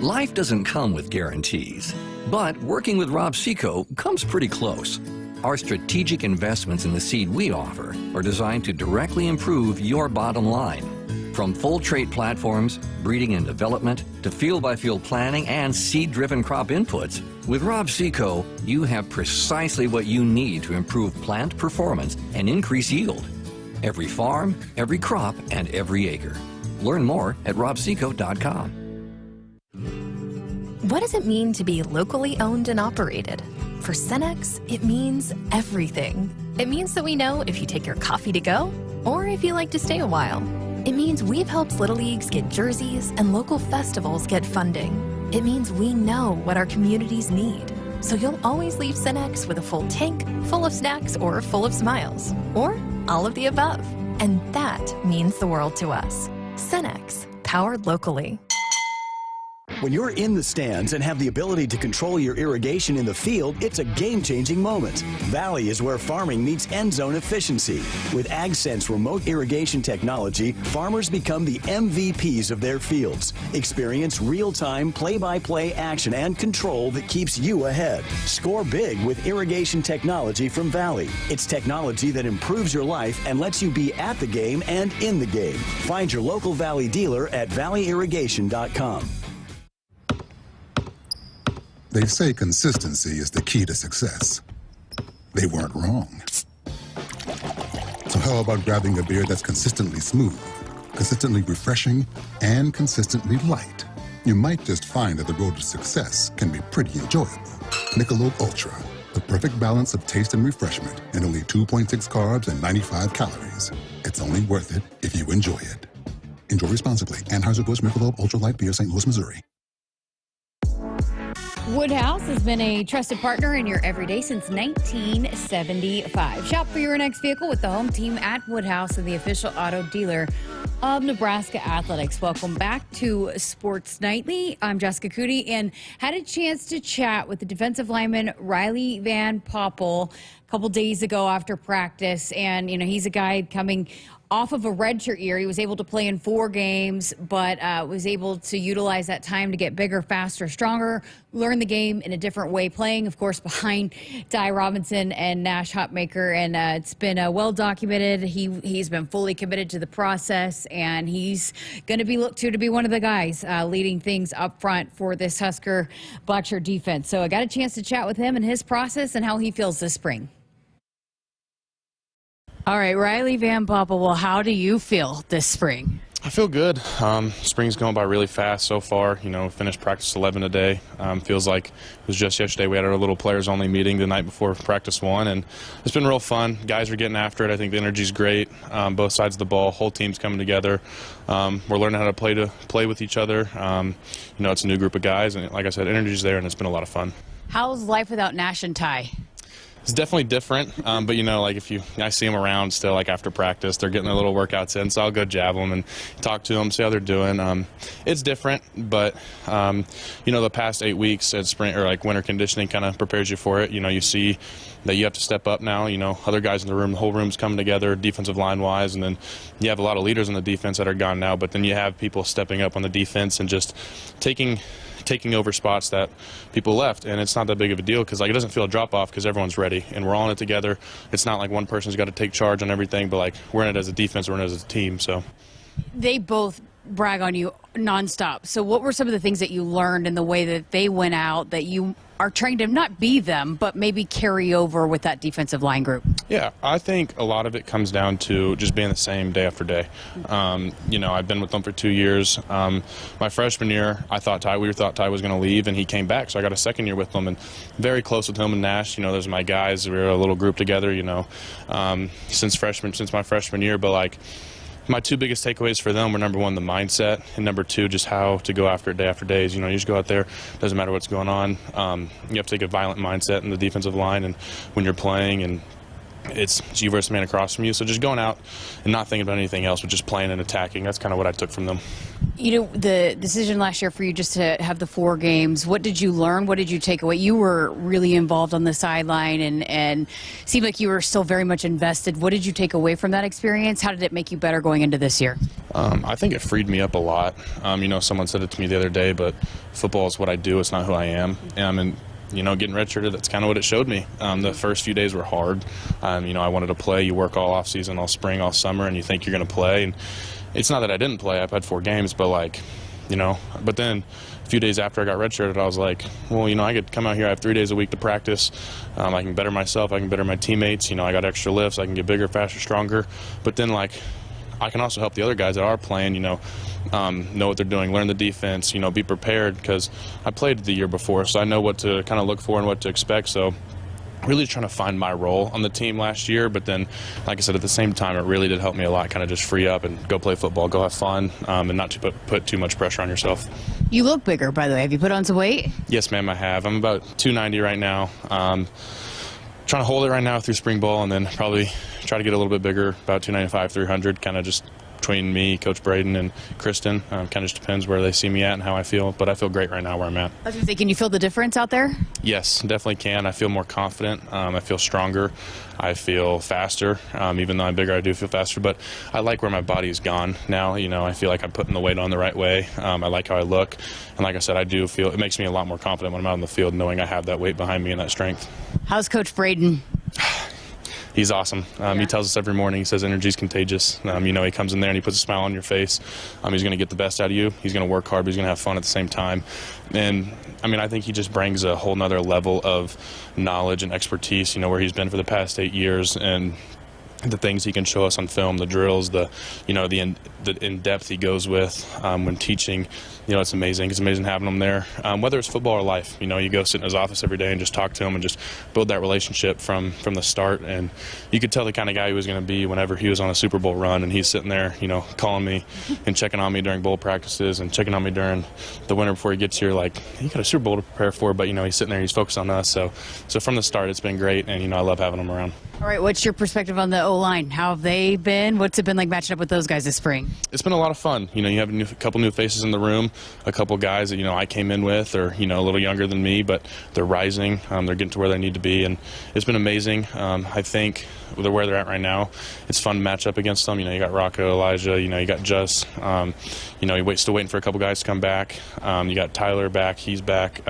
Life doesn't come with guarantees, but working with Rob Seco comes pretty close. Our strategic investments in the seed we offer are designed to directly improve your bottom line. From full trait platforms, breeding and development, to field-by-field planning and seed-driven crop inputs, with Rob Seco, you have precisely what you need to improve plant performance and increase yield. Every farm, every crop, and every acre. Learn more at robseco.com. What does it mean to be locally owned and operated? For Cenex, it means everything. It means that we know if you take your coffee to go or if you like to stay a while. It means we've helped Little Leagues get jerseys and local festivals get funding. It means we know what our communities need. So you'll always leave Cenex with a full tank, full of snacks, or full of smiles. Or all of the above. And that means the world to us. Cenex, powered locally. When you're in the stands and have the ability to control your irrigation in the field, it's a game-changing moment. Valley is where farming meets end zone efficiency. With AgSense remote irrigation technology, farmers become the MVPs of their fields. Experience real-time, play-by-play action and control that keeps you ahead. Score big with irrigation technology from Valley. It's technology that improves your life and lets you be at the game and in the game. Find your local Valley dealer at valleyirrigation.com. They say consistency is the key to success. They weren't wrong. So how about grabbing a beer that's consistently smooth, consistently refreshing, and consistently light? You might just find that the road to success can be pretty enjoyable. Michelob Ultra, the perfect balance of taste and refreshment, and only 2.6 carbs and 95 calories. It's only worth it if you enjoy it. Enjoy responsibly. Anheuser-Busch Michelob Ultra Light Beer, St. Louis, Missouri. Woodhouse has been a trusted partner in your everyday since 1975. Shop for your next vehicle with the home team at Woodhouse and the official auto dealer of Nebraska Athletics. Welcome back to Sports Nightly. I'm Jessica Coody and had a chance to chat with the defensive lineman Riley Van Poppel a couple days ago after practice. And, you know, he's a guy coming off of a redshirt year. He was able to play in 4 games, but was able to utilize that time to get bigger, faster, stronger, learn the game in a different way, playing, of course, behind Ty Robinson and Nash Hopmaker. And it's been well documented. He's been fully committed to the process, and he's going to be looked to be one of the guys leading things up front for this Husker Butcher defense. So I got a chance to chat with him and his process and how he feels this spring. All right, Riley Van Poppel, well, how do you feel this spring? I feel good. Spring's going by really fast so far. You know, finished practice 11 today. Feels like it was just yesterday. We had our little players-only meeting the night before practice 1, and it's been real fun. Guys are getting after it. I think the energy's great. Both sides of the ball, whole team's coming together. We're learning how to play with each other. You know, it's a new group of guys, and like I said, energy's there, and it's been a lot of fun. How's life without Nash and Ty? It's definitely different, but you know, like I see them around still, like after practice, they're getting their little workouts in, so I'll go jab them and talk to them, see how they're doing. It's different, but you know, the past 8 weeks at spring or like winter conditioning kind of prepares you for it. You know, you see that you have to step up now. You know, other guys in the room, the whole room's coming together, defensive line wise, and then you have a lot of leaders on the defense that are gone now, but then you have people stepping up on the defense and just taking over spots that people left, and it's not that big of a deal because like it doesn't feel a drop off because everyone's ready and we're all in it together. It's not like one person's got to take charge on everything, but like we're in it as a defense, we're in it as a team. So they both brag on you nonstop. So what were some of the things that you learned in the way that they went out that you are trying to not be them, but maybe carry over with that defensive line group? Yeah, I think a lot of it comes down to just being the same day after day. You know, I've been with them for 2 years. My freshman year, we thought Ty was going to leave, and he came back, so I got a second year with them, and very close with him and Nash. You know, those are my guys. We were a little group together, you know, since my freshman year, but like, my 2 biggest takeaways for them were, number 1, the mindset, and number 2, just how to go after it day after day. You know, you just go out there, doesn't matter what's going on. You have to take a violent mindset in the defensive line and when you're playing, and it's you versus the man across from you. So just going out and not thinking about anything else, but just playing and attacking. That's kind of what I took from them. You know, the decision last year for you just to have the 4 games, what did you learn? What did you take away? You were really involved on the sideline and seemed like you were still very much invested. What did you take away from that experience? How did it make you better going into this year? I think it freed me up a lot. You know, someone said it to me the other day, but football is what I do. It's not who I am. And you know, getting redshirted, that's kind of what it showed me. The first few days were hard. You know, I wanted to play. You work all off season, all spring, all summer, and you think you're going to play. And it's not that I didn't play. I've had 4 games, but like, you know, but then a few days after I got redshirted, I was like, well, you know, I could come out here. I have 3 days a week to practice. I can better myself. I can better my teammates. You know, I got extra lifts. I can get bigger, faster, stronger. But then, like, I can also help the other guys that are playing, you know what they're doing, learn the defense, you know, be prepared, because I played the year before, so I know what to kind of look for and what to expect. So really trying to find my role on the team last year. But then, like I said, at the same time, it really did help me a lot, kind of just free up and go play football, go have fun, and not to put too much pressure on yourself. You look bigger, by the way. Have you put on some weight? Yes, ma'am, I have. I'm about 290 right now. Trying to hold it right now through spring ball, and then probably try to get a little bit bigger, about 295, 300, kind of just between me, Coach Braden, and Kristen. Kind of just depends where they see me at and how I feel, but I feel great right now where I'm at. I was going to say, can you feel the difference out there? Yes, definitely can. I feel more confident. I feel stronger. I feel faster. Even though I'm bigger, I do feel faster, but I like where my body's gone now. You know, I feel like I'm putting the weight on the right way. I like how I look, and like I said, I do feel it makes me a lot more confident when I'm out on the field, knowing I have that weight behind me and that strength. How's Coach Braden? He's awesome. He tells us every morning, he says energy's contagious. You know, he comes in there and he puts a smile on your face. He's going to get the best out of you. He's going to work hard, but he's going to have fun at the same time. And, I mean, I think he just brings a whole nother level of knowledge and expertise, you know, where he's been for the past 8 years, and the things he can show us on film, the drills, the in-depth he goes with when teaching. You know, it's amazing. It's amazing having him there. Whether it's football or life, you know, you go sit in his office every day and just talk to him and just build that relationship from the start. And you could tell the kind of guy he was going to be whenever he was on a Super Bowl run, and he's sitting there, you know, calling me and checking on me during bowl practices and checking on me during the winter before he gets here. Like, he got a Super Bowl to prepare for, but, you know, he's sitting there, he's focused on us. So from the start, it's been great, and, you know, I love having him around. All right, what's your perspective on the O-line? How have they been? What's it been like matching up with those guys this spring? It's been a lot of fun. You know, you have a couple new faces in the room, a couple guys that, you know, I came in with, or, you know, a little younger than me, but they're rising. They're getting to where they need to be, and it's been amazing. I think where they're at right now, it's fun to match up against them. You know, you got Rocco, Elijah, you know, you got Just. You know, you're still waiting for a couple guys to come back. You got Tyler back, he's back.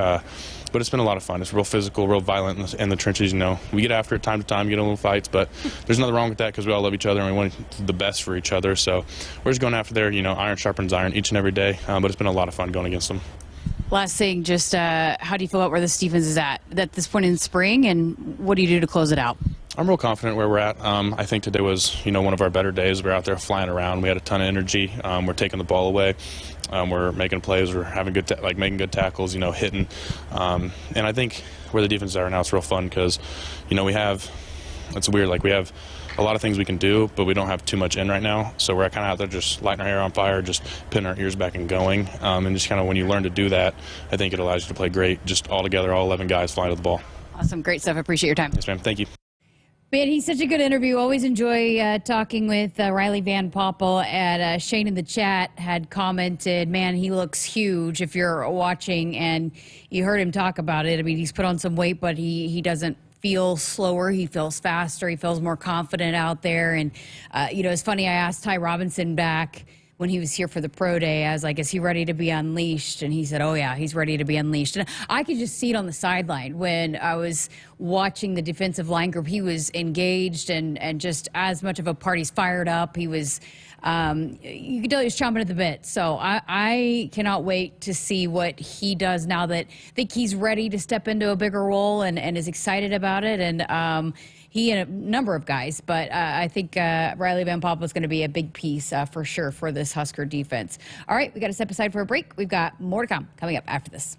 But it's been a lot of fun. It's real physical, real violent in the trenches. You know, we get after it time to time, get in little fights, but there's nothing wrong with that because we all love each other and we want the best for each other. So we're just going after there. You know, iron sharpens iron each and every day. But it's been a lot of fun going against them. Last thing, just how do you feel about where the defense is at this point in spring, and what do you do to close it out? I'm real confident where we're at. I think today was, you know, one of our better days. We're out there flying around. We had a ton of energy. We're taking the ball away. We're making plays. We're having making good tackles. You know, hitting. And I think where the defense is at right now, it's real fun because, you know, it's weird. Like, we have a lot of things we can do, but we don't have too much in right now. So we're kind of out there just lighting our hair on fire, just pinning our ears back and going. And just kind of when you learn to do that, I think it allows you to play great. Just all together, all 11 guys flying to the ball. Awesome, great stuff. I appreciate your time. Yes, ma'am. Thank you. Man, he's such a good interview. Always enjoy talking with Riley Van Poppel. And Shane in the chat had commented, man, he looks huge if you're watching. And you heard him talk about it. I mean, he's put on some weight, but he doesn't feel slower. He feels faster. He feels more confident out there. And, you know, it's funny, I asked Ty Robinson back when he was here for the pro day, I was like, is he ready to be unleashed? And he said, oh yeah, he's ready to be unleashed. And I could just see it on the sideline when I was watching the defensive line group. He was engaged and just as much of a part. He's fired up. He was, you could tell he was chomping at the bit. So I cannot wait to see what he does now that I think he's ready to step into a bigger role and is excited about it. And he and a number of guys, but I think Riley Van Poppel is going to be a big piece for sure for this Husker defense. All right, we got to step aside for a break. We've got more to come coming up after this.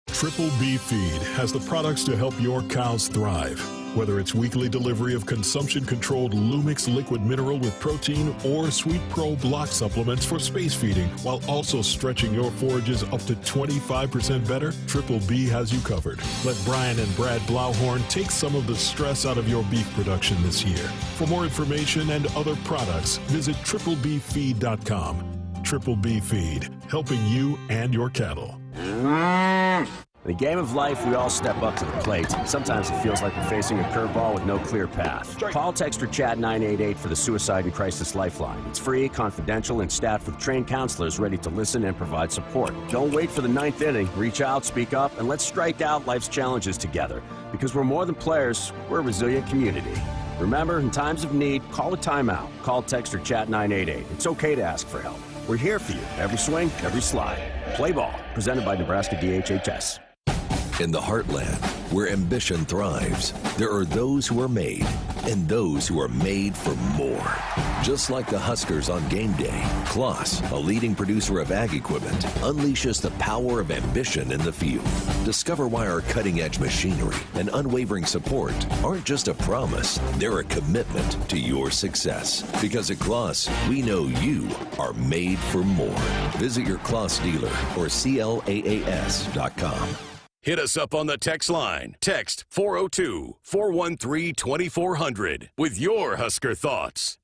Triple B Feed has the products to help your cows thrive. Whether it's weekly delivery of consumption-controlled Lumix liquid mineral with protein or Sweet Pro block supplements for space feeding, while also stretching your forages up to 25% better, Triple B has you covered. Let Brian and Brad Blauhorn take some of the stress out of your beef production this year. For more information and other products, visit triplebfeed.com. Triple B Feed, helping you and your cattle. In the game of life, we all step up to the plate. Sometimes it feels like we're facing a curveball with no clear path. Call, text, or chat 988 for the Suicide and Crisis Lifeline. It's free, confidential, and staffed with trained counselors ready to listen and provide support. Don't wait for the ninth inning. Reach out, speak up, and let's strike out life's challenges together. Because we're more than players, we're a resilient community. Remember, in times of need, call a timeout. Call, text, or chat 988. It's okay to ask for help. We're here for you. Every swing, every slide. Play ball. Presented by Nebraska DHHS. In the heartland, where ambition thrives, there are those who are made and those who are made for more. Just like the Huskers on game day, Kloss, a leading producer of ag equipment, unleashes the power of ambition in the field. Discover why our cutting-edge machinery and unwavering support aren't just a promise, they're a commitment to your success. Because at Kloss, we know you are made for more. Visit your Kloss dealer or CLAAS.com. Hit us up on the text line. Text 402-413-2400 with your Husker thoughts.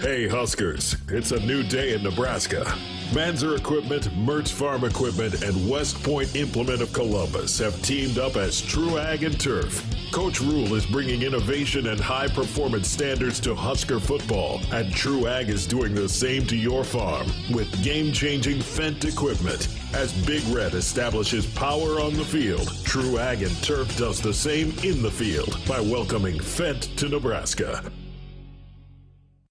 Hey Huskers, it's a new day in Nebraska. Manzer Equipment, Mertz Farm Equipment, and West Point Implement of Columbus have teamed up as True Ag and Turf. Coach Rule is bringing innovation and high-performance standards to Husker football, and True Ag is doing the same to your farm with game-changing Fendt equipment. As Big Red establishes power on the field, True Ag and Turf does the same in the field by welcoming Fendt to Nebraska.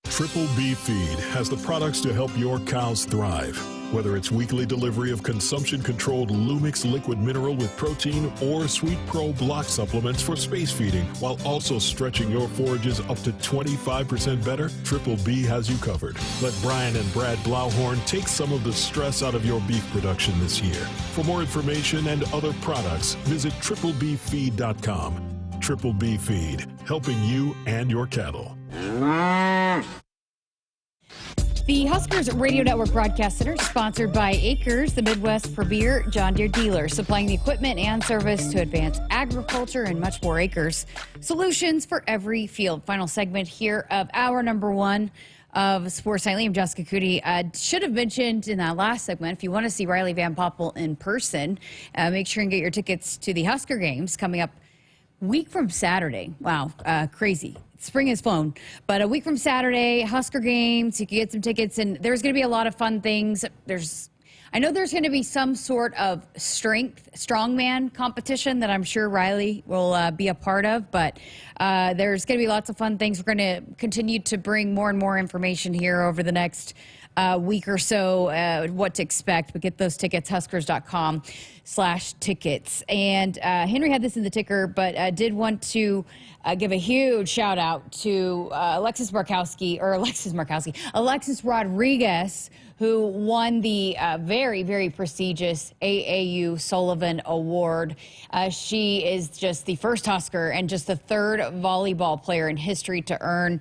Triple B Feed has the products to help your cows thrive. Whether it's weekly delivery of consumption-controlled Lumix liquid mineral with protein or Sweet Pro block supplements for space feeding, while also stretching your forages up to 25% better, Triple B has you covered. Let Brian and Brad Blauhorn take some of the stress out of your beef production this year. For more information and other products, visit triplebfeed.com. Triple B Feed, helping you and your cattle. The Huskers Radio Network Broadcast Center, sponsored by Akrs, the Midwest premier John Deere dealer, supplying the equipment and service to advance agriculture and much more. Akrs, solutions for every field. Final segment here of hour number one of Sports Nightly. I'm Jessica Coody. Should have mentioned in that last segment, if you want to see Riley Van Poppel in person, make sure and get your tickets to the Husker games coming up week from Saturday. Wow, crazy. Spring has flown. But a week from Saturday, Husker games, you can get some tickets, and there's going to be a lot of fun things. I know there's going to be some sort of strongman competition that I'm sure Riley will be a part of, but there's going to be lots of fun things. We're going to continue to bring more and more information here over the next week or so, what to expect. But get those tickets, huskers.com/tickets. And Henry had this in the ticker, but did want to give a huge shout out to Alexis Rodriguez, who won the very, very prestigious AAU Sullivan Award. She is just the first Husker and just the third volleyball player in history to earn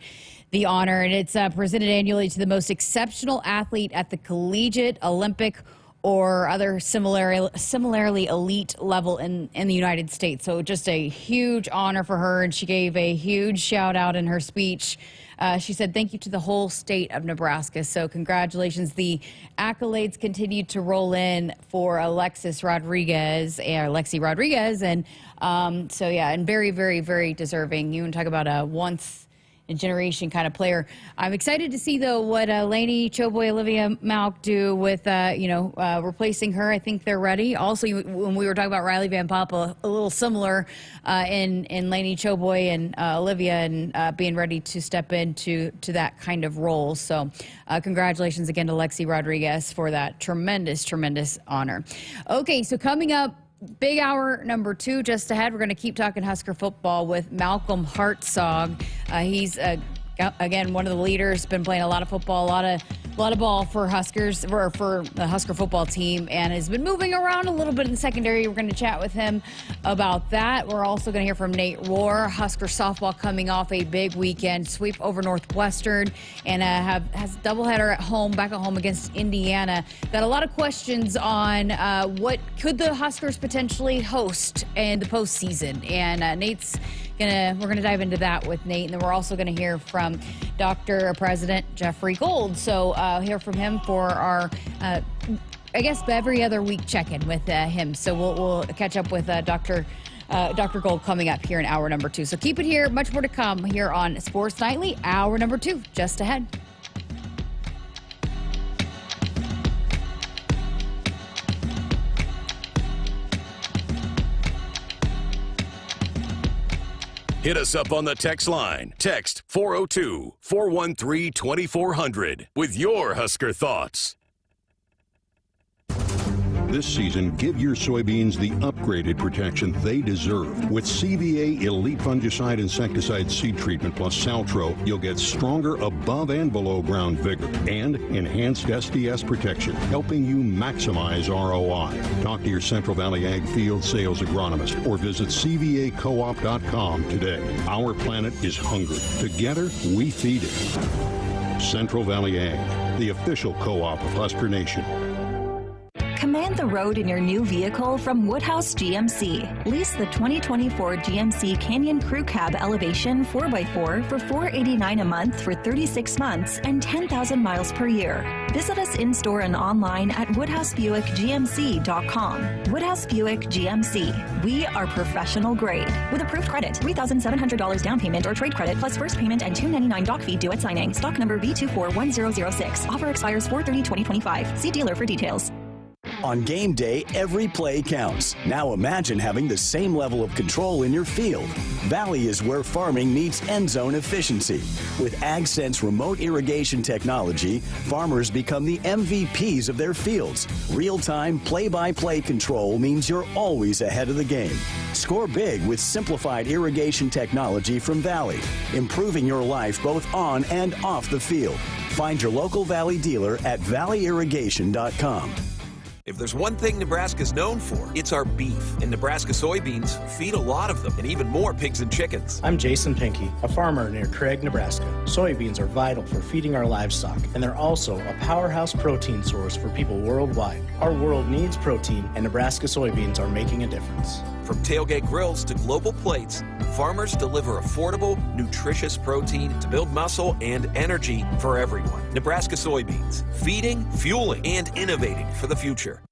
the honor. And it's presented annually to the most exceptional athlete at the collegiate, Olympic, or other similarly elite level in the United States. So just a huge honor for her, and she gave a huge shout out in her speech. She said, "Thank you to the whole state of Nebraska." So congratulations. The accolades continue to roll in for Alexi Rodriguez. And so, yeah, and very, very, very deserving. You want to talk about a once-in-a-generation kind of player. I'm excited to see, though, what Lainey Choboy, Olivia Malk do with, replacing her. I think they're ready. Also, when we were talking about Riley Van Poppel, a little similar in Lainey Choboy and Olivia, and being ready to step into that kind of role. So congratulations again to Alexi Rodriguez for that tremendous, tremendous honor. Okay, so coming up, big hour number two just ahead. We're going to keep talking Husker football with Malcolm Hartzog. He's again one of the leaders. Been playing a lot of football, a lot of ball for Huskers, or for the Husker football team, and has been moving around a little bit in the secondary. We're going to chat with him about that. We're also going to hear from Nate Rohr. Husker softball coming off a big weekend sweep over Northwestern, and has a doubleheader back at home against Indiana. Got a lot of questions on what could the Huskers potentially host in the postseason, and we're gonna dive into that with Nate, and then we're also gonna hear from President Jeffrey Gold. So hear from him for our, every other week check-in with him. So we'll catch up with Dr. Gold coming up here in hour number two. So keep it here. Much more to come here on Sports Nightly, hour number two, just ahead. Hit us up on the text line. Text 402-413-2400 with your Husker thoughts. This season, give your soybeans the upgraded protection they deserve. With CVA Elite Fungicide Insecticide Seed Treatment plus Saltro, you'll get stronger above and below ground vigor and enhanced SDS protection, helping you maximize ROI. Talk to your Central Valley Ag Field Sales Agronomist or visit CVACoop.com today. Our planet is hungry. Together, we feed it. Central Valley Ag, the official co-op of Husker Nation. Command the road in your new vehicle from Woodhouse GMC. Lease the 2024 GMC Canyon Crew Cab Elevation 4x4 for $489 a month for 36 months and 10,000 miles per year. Visit us in-store and online at WoodhouseBuickGMC.com. Woodhouse Buick GMC. We are professional grade. With approved credit, $3,700 down payment or trade credit plus first payment and $299 doc fee due at signing. Stock number V241006. Offer expires 4/30/2025. See dealer for details. On game day, every play counts. Now imagine having the same level of control in your field. Valley is where farming meets end zone efficiency. With AgSense remote irrigation technology, farmers become the MVPs of their fields. Real-time play-by-play control means you're always ahead of the game. Score big with simplified irrigation technology from Valley, improving your life both on and off the field. Find your local Valley dealer at valleyirrigation.com. If there's one thing Nebraska's known for, it's our beef. And Nebraska soybeans feed a lot of them, and even more pigs and chickens. I'm Jason Pinky, a farmer near Craig, Nebraska. Soybeans are vital for feeding our livestock, and they're also a powerhouse protein source for people worldwide. Our world needs protein, and Nebraska soybeans are making a difference. From tailgate grills to global plates, farmers deliver affordable, nutritious protein to build muscle and energy for everyone. Nebraska soybeans, feeding, fueling, and innovating for the future.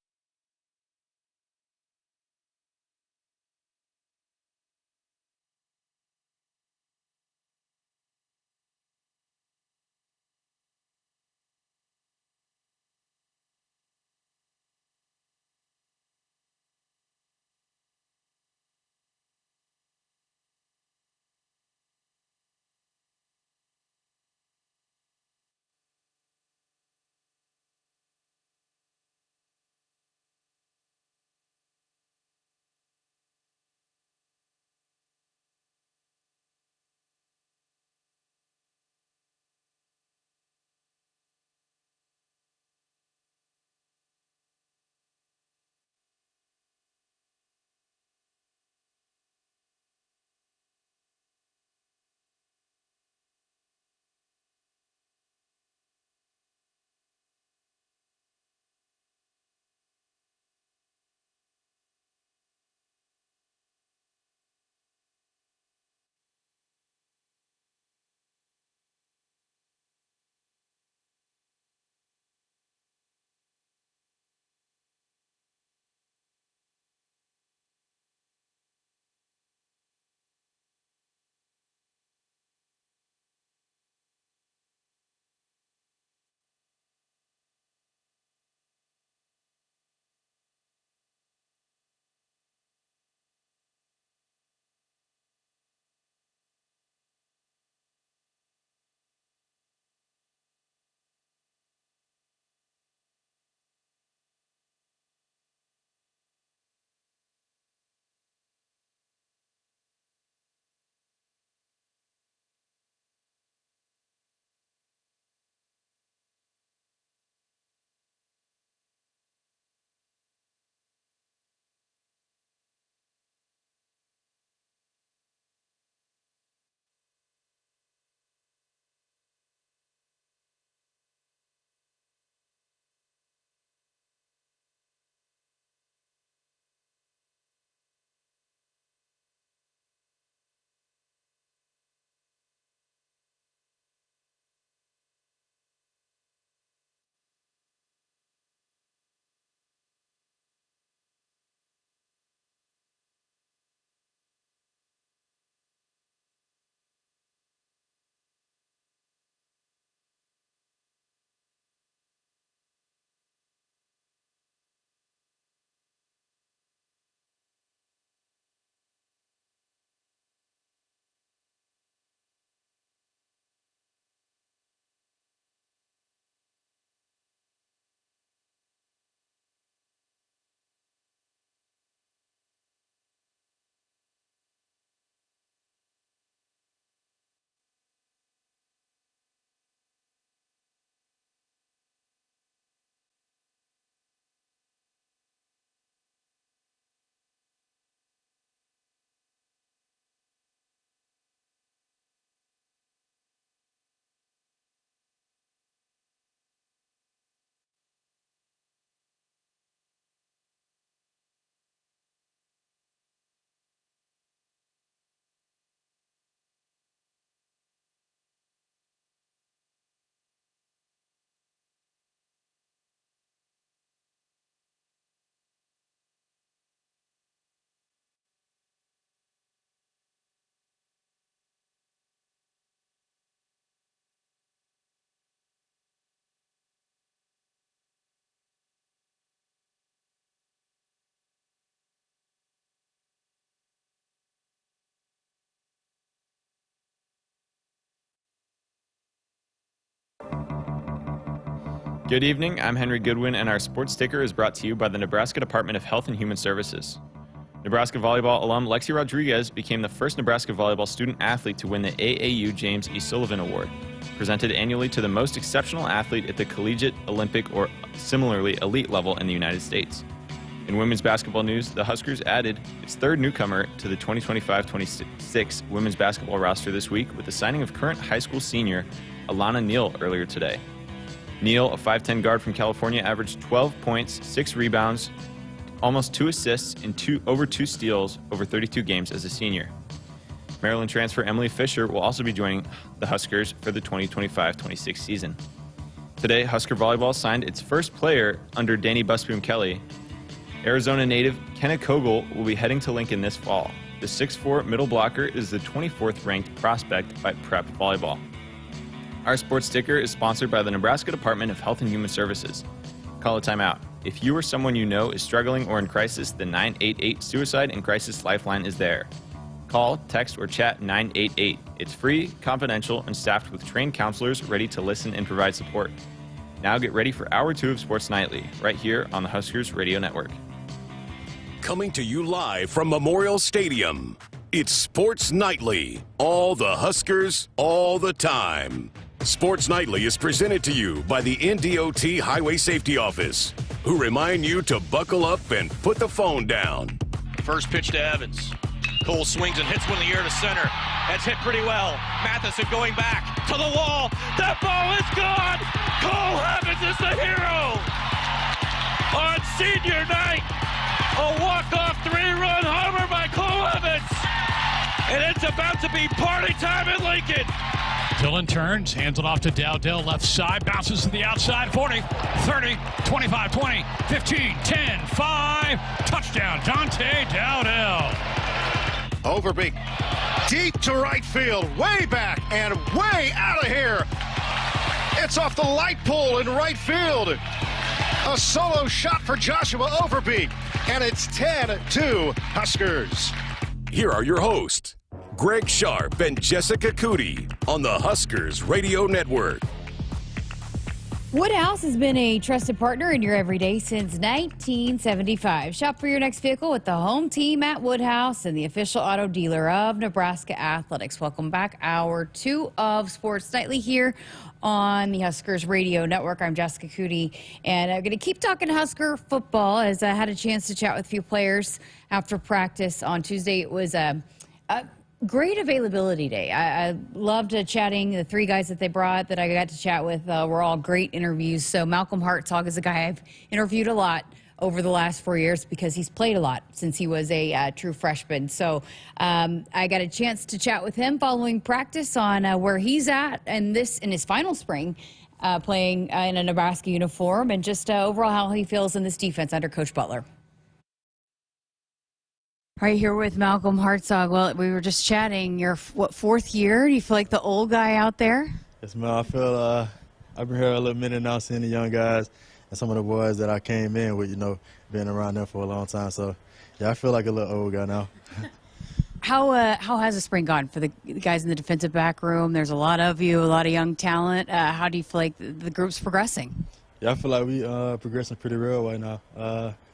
Good evening, I'm Henry Goodwin, and our sports sticker is brought to you by the Nebraska Department of Health and Human Services. Nebraska volleyball alum Lexi Rodriguez became the first Nebraska volleyball student athlete to win the AAU James E. Sullivan Award, presented annually to the most exceptional athlete at the collegiate, Olympic, or similarly elite level in the United States. In women's basketball news, the Huskers added its third newcomer to the 2025-26 women's basketball roster this week with the signing of current high school senior Alana Neal earlier today. Neal, a 5'10 guard from California, averaged 12 points, 6 rebounds, almost 2 assists, and over 2 steals over 32 games as a senior. Maryland transfer Emily Fisher will also be joining the Huskers for the 2025-26 season. Today, Husker volleyball signed its first player under Danny Busboom Kelly. Arizona native Kenna Kogel will be heading to Lincoln this fall. The 6'4 middle blocker is the 24th ranked prospect by Prep Volleyball. Our sports sticker is sponsored by the Nebraska Department of Health and Human Services. Call a timeout. If you or someone you know is struggling or in crisis, the 988 Suicide and Crisis Lifeline is there. Call, text, or chat 988. It's free, confidential, and staffed with trained counselors ready to listen and provide support. Now get ready for Hour 2 of Sports Nightly, right here on the Huskers Radio Network. Coming to you live from Memorial Stadium, it's Sports Nightly. All the Huskers, all the time. Sports Nightly is presented to you by the NDOT Highway Safety Office, who remind you to buckle up and put the phone down. First pitch to Evans. Cole swings and hits one in the air to center. That's hit pretty well. Matheson going back to the wall. That ball is gone. Cole Evans is the hero on senior night. A walk-off 3-run homer by Cole Evans. And it's about to be party time in Lincoln. Dillon turns, hands it off to Dowdell, left side, bounces to the outside, 40, 30, 25, 20, 15, 10, 5, touchdown, Dante Dowdell. Overbeek, deep to right field, way back and way out of here. It's off the light pole in right field. A solo shot for Joshua Overbeek, and it's 10-2 Huskers. Here are your hosts, Greg Sharp and Jessica Coody on the Huskers Radio Network. Woodhouse has been a trusted partner in your everyday since 1975. Shop for your next vehicle with the home team at Woodhouse and the official auto dealer of Nebraska Athletics. Welcome back. Hour 2 of Sports Nightly here on the Huskers Radio Network. I'm Jessica Coody, and I'm going to keep talking Husker football as I had a chance to chat with a few players after practice on Tuesday. It was a great availability day. I loved chatting. The 3 guys that they brought that I got to chat with were all great interviews. So Malcolm Hartzog is a guy I've interviewed a lot over the last 4 years because he's played a lot since he was a true freshman. So I got a chance to chat with him following practice on where he's at and this in his final spring playing in a Nebraska uniform and just overall how he feels in this defense under Coach Butler. Right here with Malcolm Hartzog. Well, we were just chatting. Your what 4th year? Do you feel like the old guy out there? Yes, man. I feel I've been here a little minute now, seeing the young guys and some of the boys that I came in with. You know, being around them for a long time. So, yeah, I feel like a little old guy now. How has the spring gone for the guys in the defensive back room? There's a lot of you, a lot of young talent. How do you feel like the group's progressing? Yeah, I feel like we progressing pretty real right now.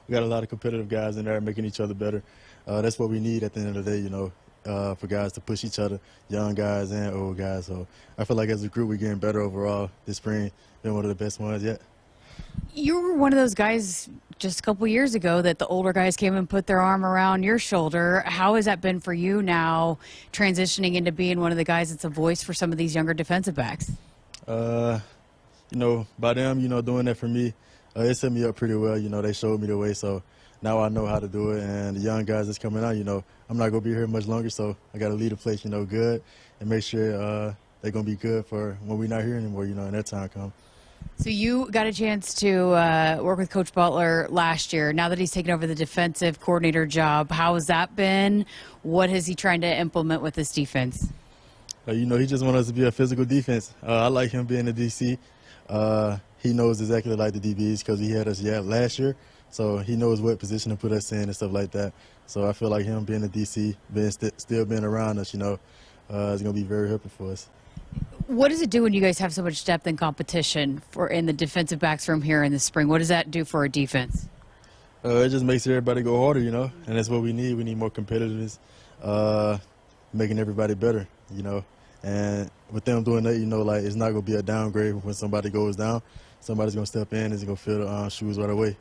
We got a lot of competitive guys in there making each other better. That's what we need at the end of the day, you know, for guys to push each other, young guys and old guys. So I feel like as a group we're getting better overall this spring. Been one of the best ones yet. You were one of those guys just a couple years ago that the older guys came and put their arm around your shoulder. How has that been for you now, transitioning into being one of the guys that's a voice for some of these younger defensive backs? You know, by them, you know, doing that for me, it set me up pretty well. You know, they showed me the way, so now I know how to do it. And the young guys that's coming out, you know, I'm not going to be here much longer, so I got to lead the place, you know, good and make sure they're going to be good for when we're not here anymore, you know, and that time comes. So you got a chance to work with Coach Butler last year. Now that he's taken over the defensive coordinator job, how has that been? What is he trying to implement with this defense? You know, he just wants us to be a physical defense. I like him being a DC. He knows exactly like the DBs because he had us last year. So he knows what position to put us in and stuff like that. So I feel like him being a DC, still being around us, you know, is going to be very helpful for us. What does it do when you guys have so much depth and competition in the defensive backs room here in the spring? What does that do for our defense? It just makes everybody go harder, you know, and that's what we need. We need more competitiveness, making everybody better, you know. And with them doing that, you know, like it's not going to be a downgrade when somebody goes down. Somebody's going to step in and is going to fill the shoes right away.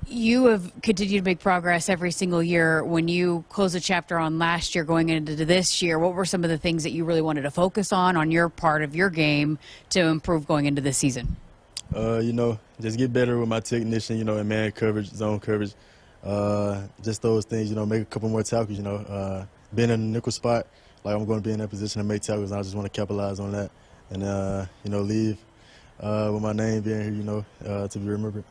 You have continued to make progress every single year. When you close a chapter on last year going into this year, what were some of the things that you really wanted to focus on your part of your game to improve going into this season? You know, just get better with my technician, you know, and man coverage, zone coverage, just those things, you know, make a couple more tackles, you know, being in the nickel spot, like I'm going to be in that position to make tackles, and I just want to capitalize on that and, you know, leave with my name being here, you know, to be remembered.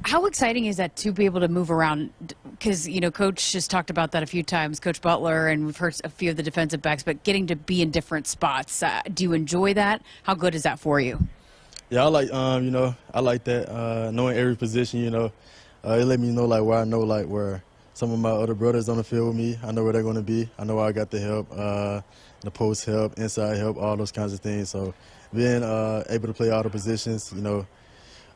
How exciting is that to be able to move around? Because, you know, Coach just talked about that a few times, Coach Butler, and we've heard a few of the defensive backs, but getting to be in different spots. Do you enjoy that? How good is that for you? Yeah, I like, you know, I like that, knowing every position, you know. It let me know, like, where I know, like, where some of my other brothers on the field with me, I know where they're going to be. I know where I got the help, the post help, inside help, all those kinds of things. So being able to play all the positions, you know,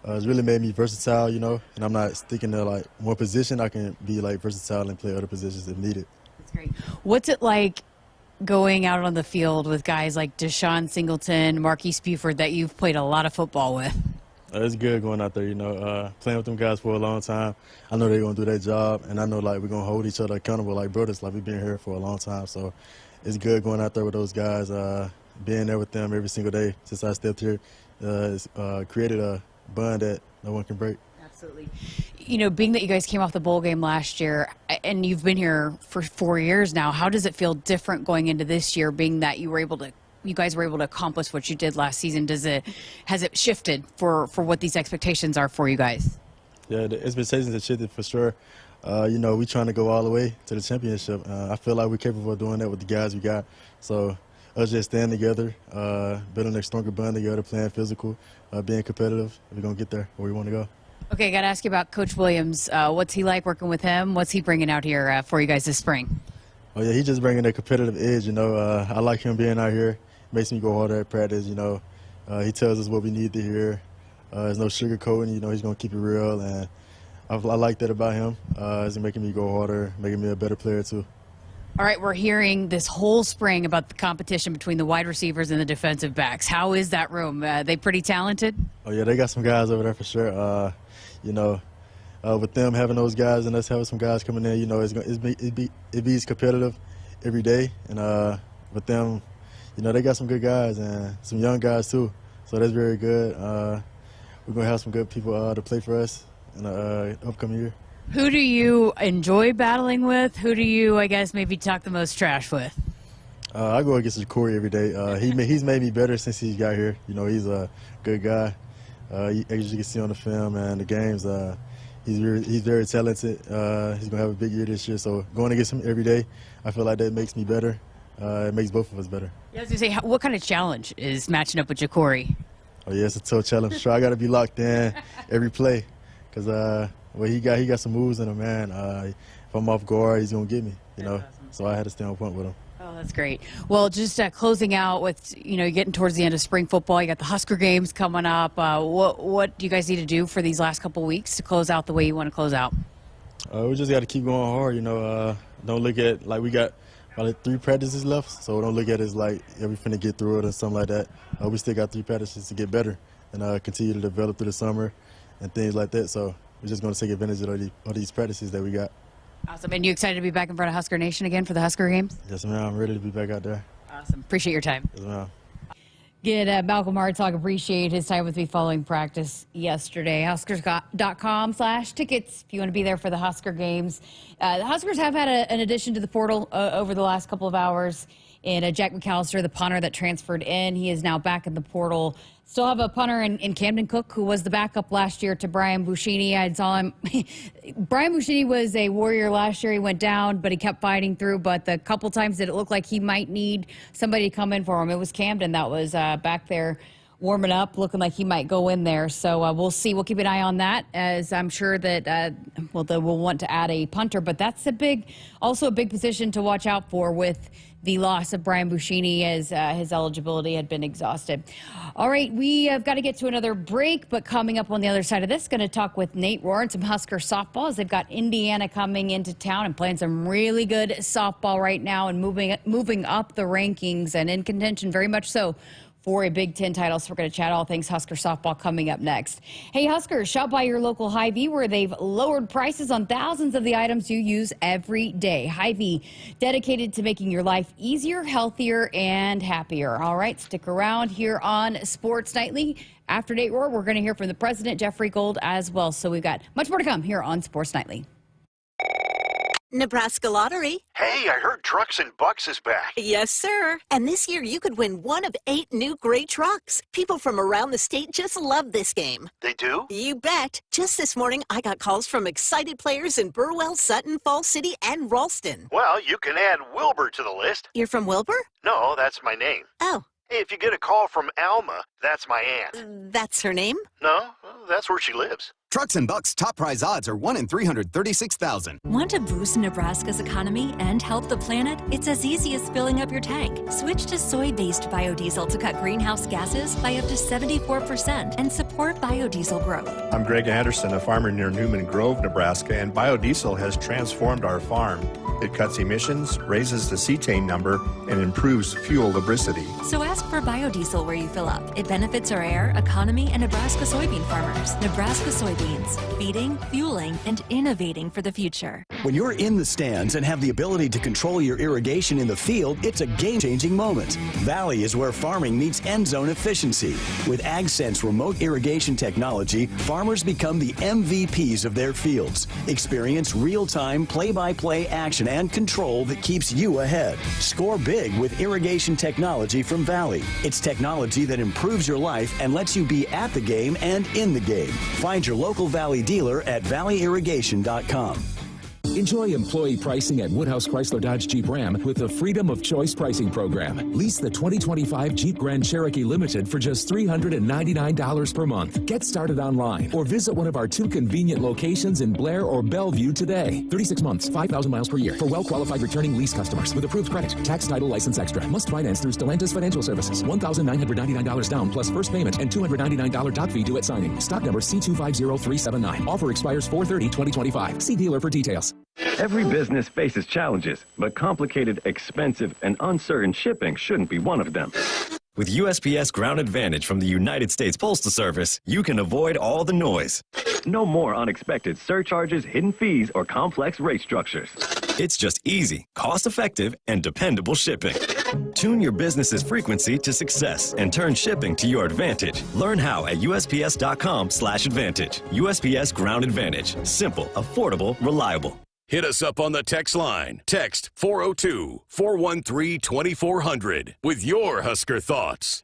it's really made me versatile, you know, and I'm not sticking to, like, one position. I can be, like, versatile and play other positions if needed. That's great. What's it like going out on the field with guys like Deshaun Singleton, Marquise Buford, that you've played a lot of football with? It's good going out there, you know, playing with them guys for a long time. I know they're going to do their job, and I know, like, we're going to hold each other accountable like brothers, like we've been here for a long time. So it's good going out there with those guys, being there with them every single day since I stepped here. It's created a bond that no one can break. Absolutely. You know, being that you guys came off the bowl game last year and you've been here for 4 years now, how does it feel different going into this year, being that you guys were able to accomplish what you did last season? Has it shifted for what these expectations are for you guys? Yeah, the expectations have shifted for sure. You know, we're trying to go all the way to the championship. I feel like we're capable of doing that with the guys we got. So us just staying together, building a stronger bond together, playing physical, being competitive, we're going to get there where we want to go. Okay, I got to ask you about Coach Williams. What's he like working with him? What's he bringing out here for you guys this spring? Oh, yeah, he's just bringing a competitive edge, you know. I like him being out here. Makes me go harder at practice, you know. He tells us what we need to hear. There's no sugarcoating, you know. He's going to keep it real, and I like that about him. It's making me go harder, making me a better player, too. All right, we're hearing this whole spring about the competition between the wide receivers and the defensive backs. How is that room? They pretty talented? Oh, yeah, they got some guys over there for sure. You know, with them having those guys and us having some guys coming in, you know, it be competitive every day. And with them, you know, they got some good guys and some young guys too. So that's very good. We're going to have some good people to play for us in the upcoming year. Who do you enjoy battling with? Who do you, I guess, maybe talk the most trash with? I go against Coody every day. He's made me better since he got here. You know, he's a good guy. As you can see on the film and the games, he's very talented. He's going to have a big year this year. So going against him every day, I feel like that makes me better. It makes both of us better. Yeah, I was going to say, what kind of challenge is matching up with Corey? Oh, yeah, it's a tough challenge. Sure, I got to be locked in every play because he got some moves in him, man. If I'm off guard, he's going to get me, you know. So I had to stay on point with him. Oh, that's great. Well, just closing out with, you know, getting towards the end of spring football, you got the Husker games coming up. What do you guys need to do for these last couple of weeks to close out the way you want to close out? We just got to keep going hard, you know. Don't look at, like, we got probably 3 practices left, so don't look at it as like, yeah, we're finna get through it or something like that. We still got 3 practices to get better and continue to develop through the summer and things like that. So we're just going to take advantage of these practices that we got. Awesome. And you excited to be back in front of Husker Nation again for the Husker games? Yes, ma'am. I'm ready to be back out there. Awesome. Appreciate your time. Yes, ma'am. Get Malcolm Hartzog. Appreciate his time with me following practice yesterday. Huskers.com/tickets if you want to be there for the Husker games. The Huskers have had an addition to the portal over the last couple of hours. And Jack McAllister, the punter that transferred in, he is now back in the portal. Still have a punter in Camden Cook, who was the backup last year to Brian Buschini. I saw him. Brian Buschini was a Warrior last year. He went down, but he kept fighting through. But the couple times that it looked like he might need somebody to come in for him, it was Camden that was back there warming up, looking like he might go in there. So we'll see. We'll keep an eye on that, as I'm sure that they will want to add a punter. But that's also a big position to watch out for with the loss of Brian Buschini, as his eligibility had been exhausted. All right, we have got to get to another break, but coming up on the other side of this, going to talk with Nate Rohr and some Husker softball, as they've got Indiana coming into town and playing some really good softball right now and moving up the rankings and in contention very much so for a Big Ten title. So we're going to chat all things Husker softball coming up next. Hey, Huskers, shop by your local Hy-Vee, where they've lowered prices on thousands of the items you use every day. Hy-Vee, dedicated to making your life easier, healthier, and happier. All right, stick around here on Sports Nightly. After Nate Rohr, we're going to hear from the president, Jeffrey Gold, as well. So we've got much more to come here on Sports Nightly. Nebraska Lottery. Hey, I heard Trucks and Bucks is back. Yes, sir. And this year you could win one of 8 new great trucks. People from around the state just love this game. They do? You bet. Just this morning, I got calls from excited players in Burwell, Sutton, Fall City, and Ralston. Well, you can add Wilbur to the list. You're from Wilbur? No, that's my name. Oh. Hey, if you get a call from Alma, that's my aunt. That's her name? No, that's where she lives. Trucks and Bucks top prize odds are 1 in 336,000. Want to boost Nebraska's economy and help the planet? It's as easy as filling up your tank. Switch to soy-based biodiesel to cut greenhouse gases by up to 74% and support biodiesel growth. I'm Greg Anderson, a farmer near Newman Grove, Nebraska, and biodiesel has transformed our farm. It cuts emissions, raises the cetane number, and improves fuel lubricity. So ask for biodiesel where you fill up. It benefits our air, economy, and Nebraska soybean farmers. Nebraska soybeans, feeding, fueling, and innovating for the future. When you're in the stands and have the ability to control your irrigation in the field, it's a game-changing moment. Valley is where farming meets end zone efficiency. With AgSense remote irrigation technology, farmers become the MVPs of their fields. Experience real-time, play-by-play action and control that keeps you ahead. Score big with irrigation technology from Valley. It's technology that improves your life and lets you be at the game and in the game. Find your local Valley dealer at valleyirrigation.com. Enjoy employee pricing at Woodhouse Chrysler Dodge Jeep Ram with the Freedom of Choice pricing program. Lease the 2025 Jeep Grand Cherokee Limited for just $399 per month. Get started online or visit one of our 2 convenient locations in Blair or Bellevue today. 36 months, 5,000 miles per year for well-qualified returning lease customers with approved credit. Tax, title, license extra. Must finance through Stellantis Financial Services. $1,999 down plus first payment and $299 doc fee due at signing. Stock number C250379. Offer expires 4/30/2025. See dealer for details. Every business faces challenges, but complicated, expensive, and uncertain shipping shouldn't be one of them. With USPS Ground Advantage from the United States Postal Service, you can avoid all the noise. No more unexpected surcharges, hidden fees, or complex rate structures. It's just easy, cost-effective, and dependable shipping. Tune your business's frequency to success and turn shipping to your advantage. Learn how at USPS.com/advantage. USPS Ground Advantage. Simple, affordable, reliable. Hit us up on the text line. Text 402-413-2400 with your Husker thoughts.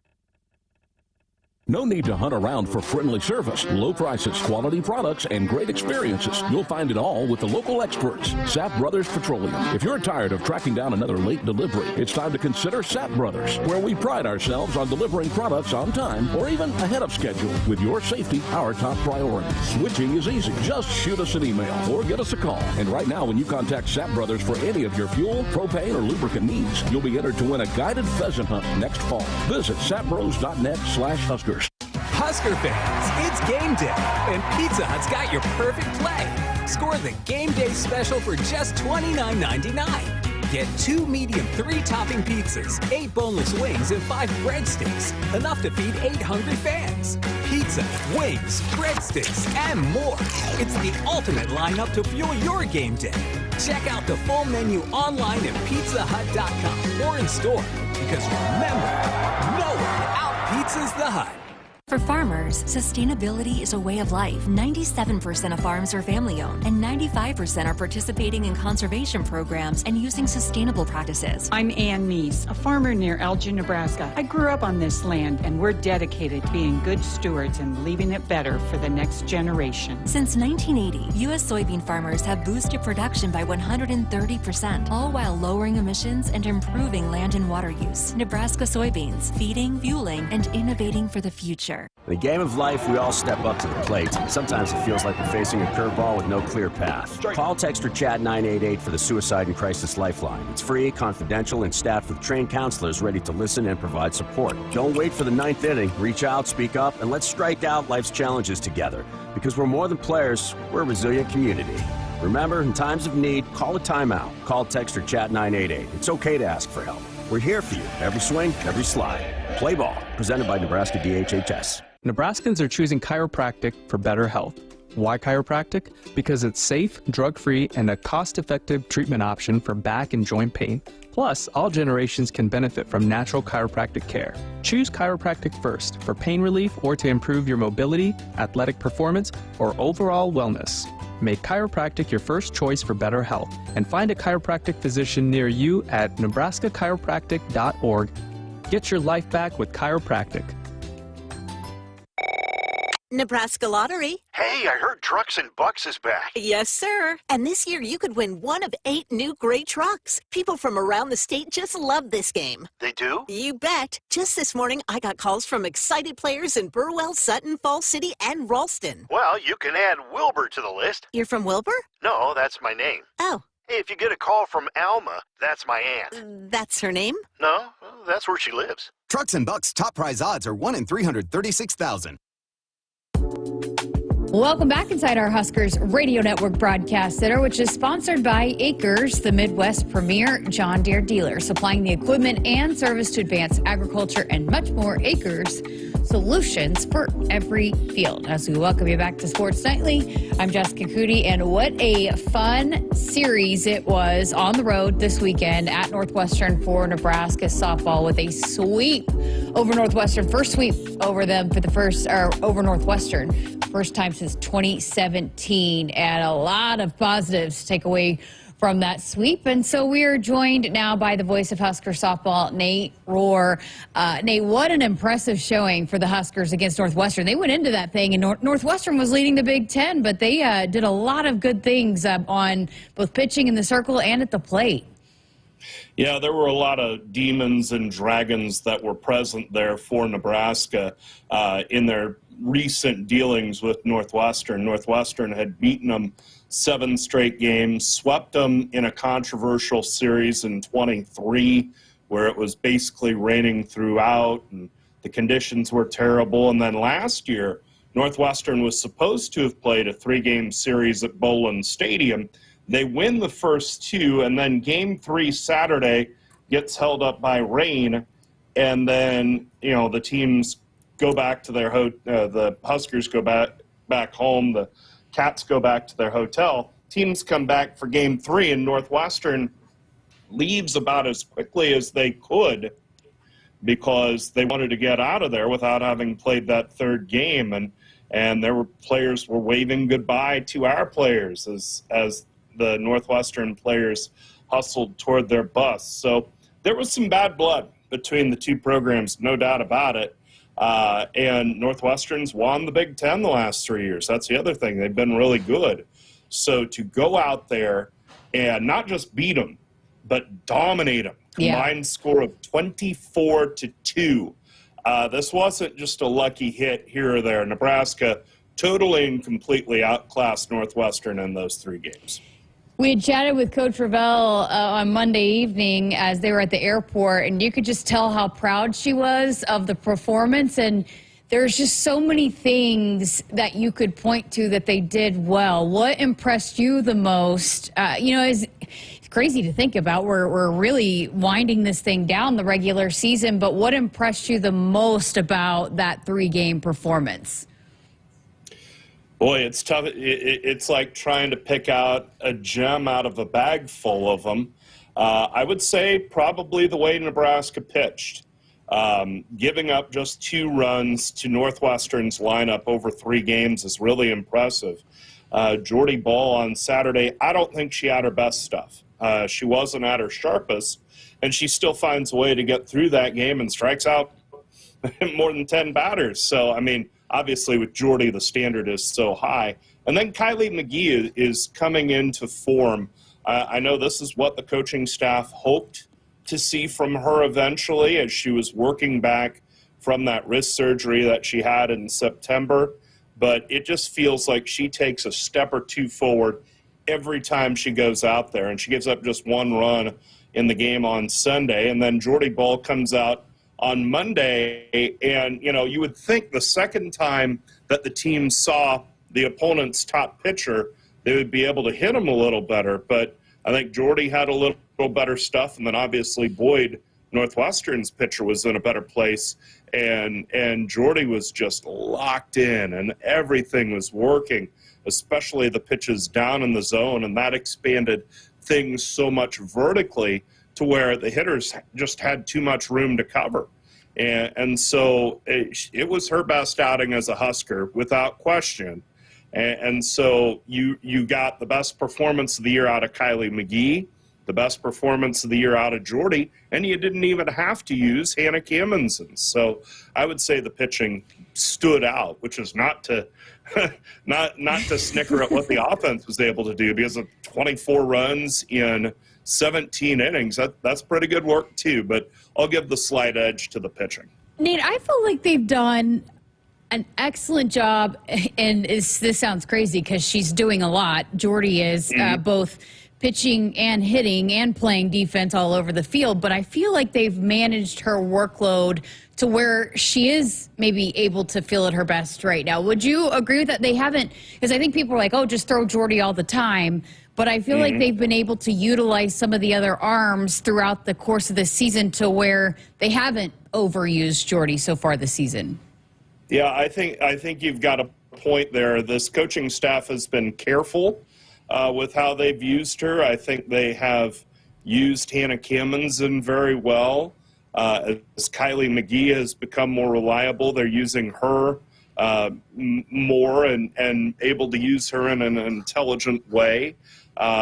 No need to hunt around for friendly service, low prices, quality products, and great experiences. You'll find it all with the local experts, Sapp Brothers Petroleum. If you're tired of tracking down another late delivery, it's time to consider Sapp Brothers, where we pride ourselves on delivering products on time or even ahead of schedule. With your safety our top priority. Switching is easy. Just shoot us an email or get us a call. And right now, when you contact Sapp Brothers for any of your fuel, propane, or lubricant needs, you'll be entered to win a guided pheasant hunt next fall. Visit sappbros.net/Huskers. Husker fans, it's game day, and Pizza Hut's got your perfect play. Score the game day special for just $29.99. Get 2 medium 3-topping pizzas, 8 boneless wings, and 5 breadsticks. Enough to feed 8 hungry fans. Pizza, wings, breadsticks, and more. It's the ultimate lineup to fuel your game day. Check out the full menu online at pizzahut.com or in store. Because remember, no one out-pizzas the Hut. For farmers, farmers, sustainability is a way of life. 97% of farms are family-owned, and 95% are participating in conservation programs and using sustainable practices. I'm Ann Neese, a farmer near Elgin, Nebraska. I grew up on this land, and we're dedicated to being good stewards and leaving it better for the next generation. Since 1980, U.S. soybean farmers have boosted production by 130%, all while lowering emissions and improving land and water use. Nebraska soybeans, feeding, fueling, and innovating for the future. In the game of life, we all step up to the plate. Sometimes it feels like we're facing a curveball with no clear path. Call, text, or chat 988 for the Suicide and Crisis Lifeline. It's free, confidential, and staffed with trained counselors ready to listen and provide support. Don't wait for the ninth inning. Reach out, speak up, and let's strike out life's challenges together. Because we're more than players, we're a resilient community. Remember, in times of need, call a timeout. Call, text, or chat 988. It's okay to ask for help. We're here for you. Every swing, every slide. Play ball. Presented by Nebraska DHHS. Nebraskans are choosing chiropractic for better health. Why chiropractic? Because it's safe, drug-free, and a cost-effective treatment option for back and joint pain. Plus, all generations can benefit from natural chiropractic care. Choose chiropractic first for pain relief or to improve your mobility, athletic performance, or overall wellness. Make chiropractic your first choice for better health and find a chiropractic physician near you at nebraska-chiropractic.org. Get your life back with chiropractic. Nebraska Lottery. Hey, I heard Trucks and Bucks is back. Yes, sir. And this year you could win one of 8 new gray trucks. People from around the state just love this game. They do? You bet. Just this morning, I got calls from excited players in Burwell, Sutton, Falls City, and Ralston. Well, you can add Wilbur to the list. You're from Wilbur? No, that's my name. Oh. Hey, if you get a call from Alma, that's my aunt. That's her name? No, that's where she lives. Trucks and Bucks top prize odds are 1 in 336,000. Welcome back inside our Huskers Radio Network Broadcast Center, which is sponsored by Akrs, the Midwest premier John Deere dealer, supplying the equipment and service to advance agriculture and much more. Akrs, solutions for every field. As we welcome you back to Sports Nightly, I'm Jessica Coody, and what a fun series it was on the road this weekend at Northwestern for Nebraska softball with a sweep over Northwestern. First sweep over them for the first, or over Northwestern. First time since 2017, and a lot of positives to take away from that sweep. And so we are joined now by the voice of Husker softball, Nate Rohr. Nate, what an impressive showing for the Huskers against Northwestern. They went into that thing, and Northwestern was leading the Big Ten, but they did a lot of good things on both pitching in the circle and at the plate. Yeah, there were a lot of demons and dragons that were present there for Nebraska in their recent dealings with Northwestern. Northwestern had beaten them 7 straight games, swept them in a controversial series in 23, where it was basically raining throughout and the conditions were terrible. And then last year, Northwestern was supposed to have played a 3-game series at Bowlin Stadium. They win the first 2, and then Game 3 Saturday gets held up by rain, and then, the teams go back to their the Huskers go back home, the Cats go back to their hotel. Teams come back for Game 3, and Northwestern leaves about as quickly as they could because they wanted to get out of there without having played that 3rd game, and there were players were waving goodbye to our players as the Northwestern players hustled toward their bus. So there was some bad blood between the two programs, no doubt about it. And Northwestern's won the Big Ten the last 3 years. That's the other thing. They've been really good. So to go out there and not just beat them, but dominate them, combined score of 24-2. This wasn't just a lucky hit here or there. Nebraska totally and completely outclassed Northwestern in those 3 games. We had chatted with Coach Ravel on Monday evening as they were at the airport, and you could just tell how proud she was of the performance. And there's just so many things that you could point to that they did well. What impressed you the most? It's crazy to think about. We're really winding this thing down, the regular season, but what impressed you the most about that 3-game performance? Boy, it's tough. It's like trying to pick out a gem out of a bag full of them. I would say probably the way Nebraska pitched. Giving up just 2 runs to Northwestern's lineup over 3 games is really impressive. Jordy Ball on Saturday, I don't think she had her best stuff. She wasn't at her sharpest, and she still finds a way to get through that game and strikes out more than 10 batters. So, I mean, obviously with Jordy, the standard is so high. And then Kylie McGee is coming into form. I know this is what the coaching staff hoped to see from her eventually as she was working back from that wrist surgery that she had in September. But it just feels like she takes a step or 2 forward every time she goes out there. And she gives up just 1 run in the game on Sunday. And then Jordy Ball comes out on Monday. And, you know, you would think the second time that the team saw the opponent's top pitcher, they would be able to hit him a little better. But I think Jordy had a little better stuff. And then obviously Boyd, Northwestern's pitcher, was in a better place. And Jordy was just locked in and everything was working, especially the pitches down in the zone. And that expanded things so much vertically to where the hitters just had too much room to cover. And so it was her best outing as a Husker, without question. And so you got the best performance of the year out of Kylie McGee, the best performance of the year out of Jordy, and you didn't even have to use Hannah Cammonson. So I would say the pitching stood out, which is not to not to snicker at what the offense was able to do, because of 24 runs in 17 innings. That's pretty good work too, but I'll give the slight edge to the pitching. Nate, I feel like they've done an excellent job, and this sounds crazy because she's doing a lot. Jordy is both pitching and hitting and playing defense all over the field, but I feel like they've managed her workload to where she is maybe able to feel at her best right now. Would you agree with that? They haven't, because I think people are like, oh, just throw Jordy all the time, but I feel like they've been able to utilize some of the other arms throughout the course of the season to where they haven't overused Jordy so far this season. Yeah, I think you've got a point there. This coaching staff has been careful with how they've used her. I think they have used Hannah Cammonson very well. As Kylie McGee has become more reliable, they're using her more and able to use her in an intelligent way.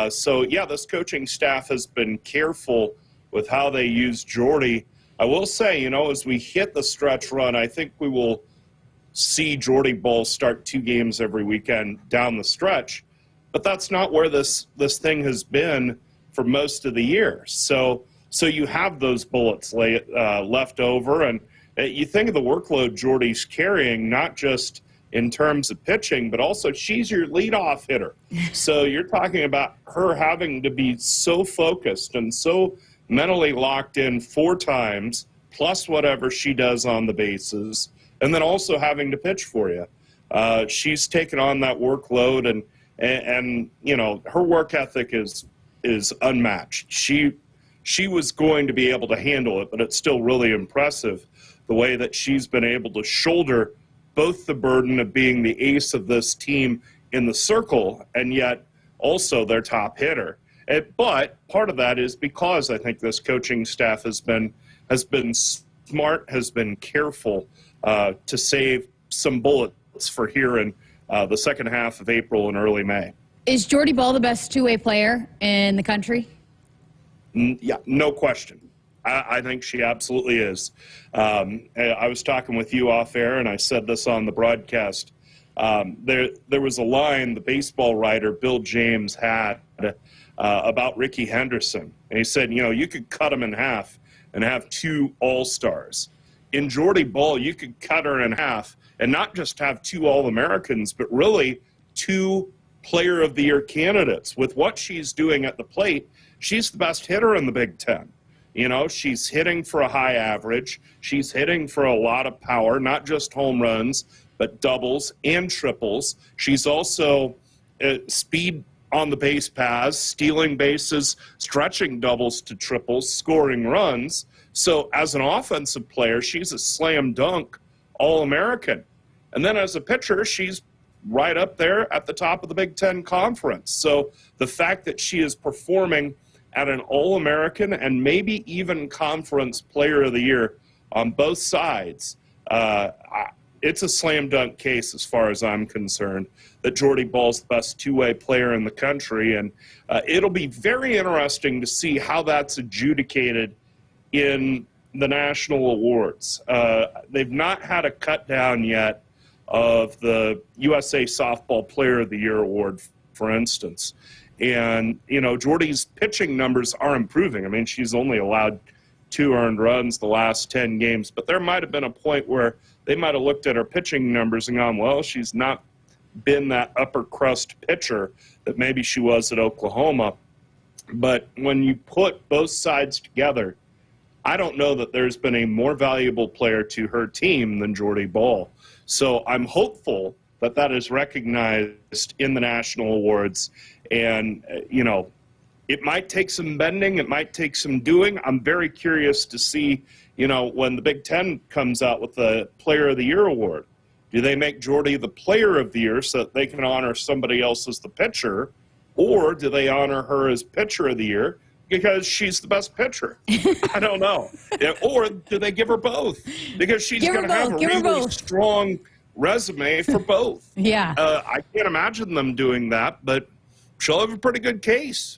So, yeah, this coaching staff has been careful with how they use Jordy. I will say, you know, as we hit the stretch run, I think we will see Jordy Ball start 2 games every weekend down the stretch. But that's not where this thing has been for most of the year. So you have those bullets left over, and you think of the workload Jordy's carrying, not just in terms of pitching, but also she's your leadoff hitter. So you're talking about her having to be so focused and so mentally locked in 4 times, plus whatever she does on the bases, and then also having to pitch for you. She's taken on that workload, and you know, her work ethic is unmatched. She was going to be able to handle it, but it's still really impressive the way that she's been able to shoulder both the burden of being the ace of this team in the circle and yet also their top hitter. But part of that is because I think this coaching staff has been smart, has been careful to save some bullets for here in the second half of April and early May. Is Jordy Ball the best 2-way player in the country? Yeah, no question. I think she absolutely is. I was talking with you off air, and I said this on the broadcast. There was a line the baseball writer Bill James had about Rickey Henderson. And he said, you know, you could cut him in half and have 2 All-Stars. In Jordy Ball, you could cut her in half and not just have 2 All-Americans, but really 2 Player of the Year candidates. With what she's doing at the plate, she's the best hitter in the Big Ten. You know, she's hitting for a high average. She's hitting for a lot of power, not just home runs, but doubles and triples. She's also speed on the base paths, stealing bases, stretching doubles to triples, scoring runs. So as an offensive player, she's a slam dunk All-American. And then as a pitcher, she's right up there at the top of the Big Ten Conference. So the fact that she is performing at an All-American and maybe even Conference Player of the Year on both sides, it's a slam dunk case as far as I'm concerned that Jordy Ball's the best two-way player in the country. And it'll be very interesting to see how that's adjudicated in the national awards. They've not had a cut down yet of the USA Softball Player of the Year award, for instance. And, you know, Jordy's pitching numbers are improving. I mean, she's only allowed 2 earned runs the last 10 games, but there might have been a point where they might have looked at her pitching numbers and gone, well, she's not been that upper crust pitcher that maybe she was at Oklahoma. But when you put both sides together, I don't know that there's been a more valuable player to her team than Jordy Ball. So I'm hopeful that that is recognized in the national awards. And, you know, it might take some bending. It might take some doing. I'm very curious to see, you know, when the Big Ten comes out with the Player of the Year award, do they make Jordy the Player of the Year so that they can honor somebody else as the pitcher, or do they honor her as Pitcher of the Year because she's the best pitcher? I don't know. Or do they give her both because she's going to have a really strong resume for both? Yeah. I can't imagine them doing that, but she'll have a pretty good case.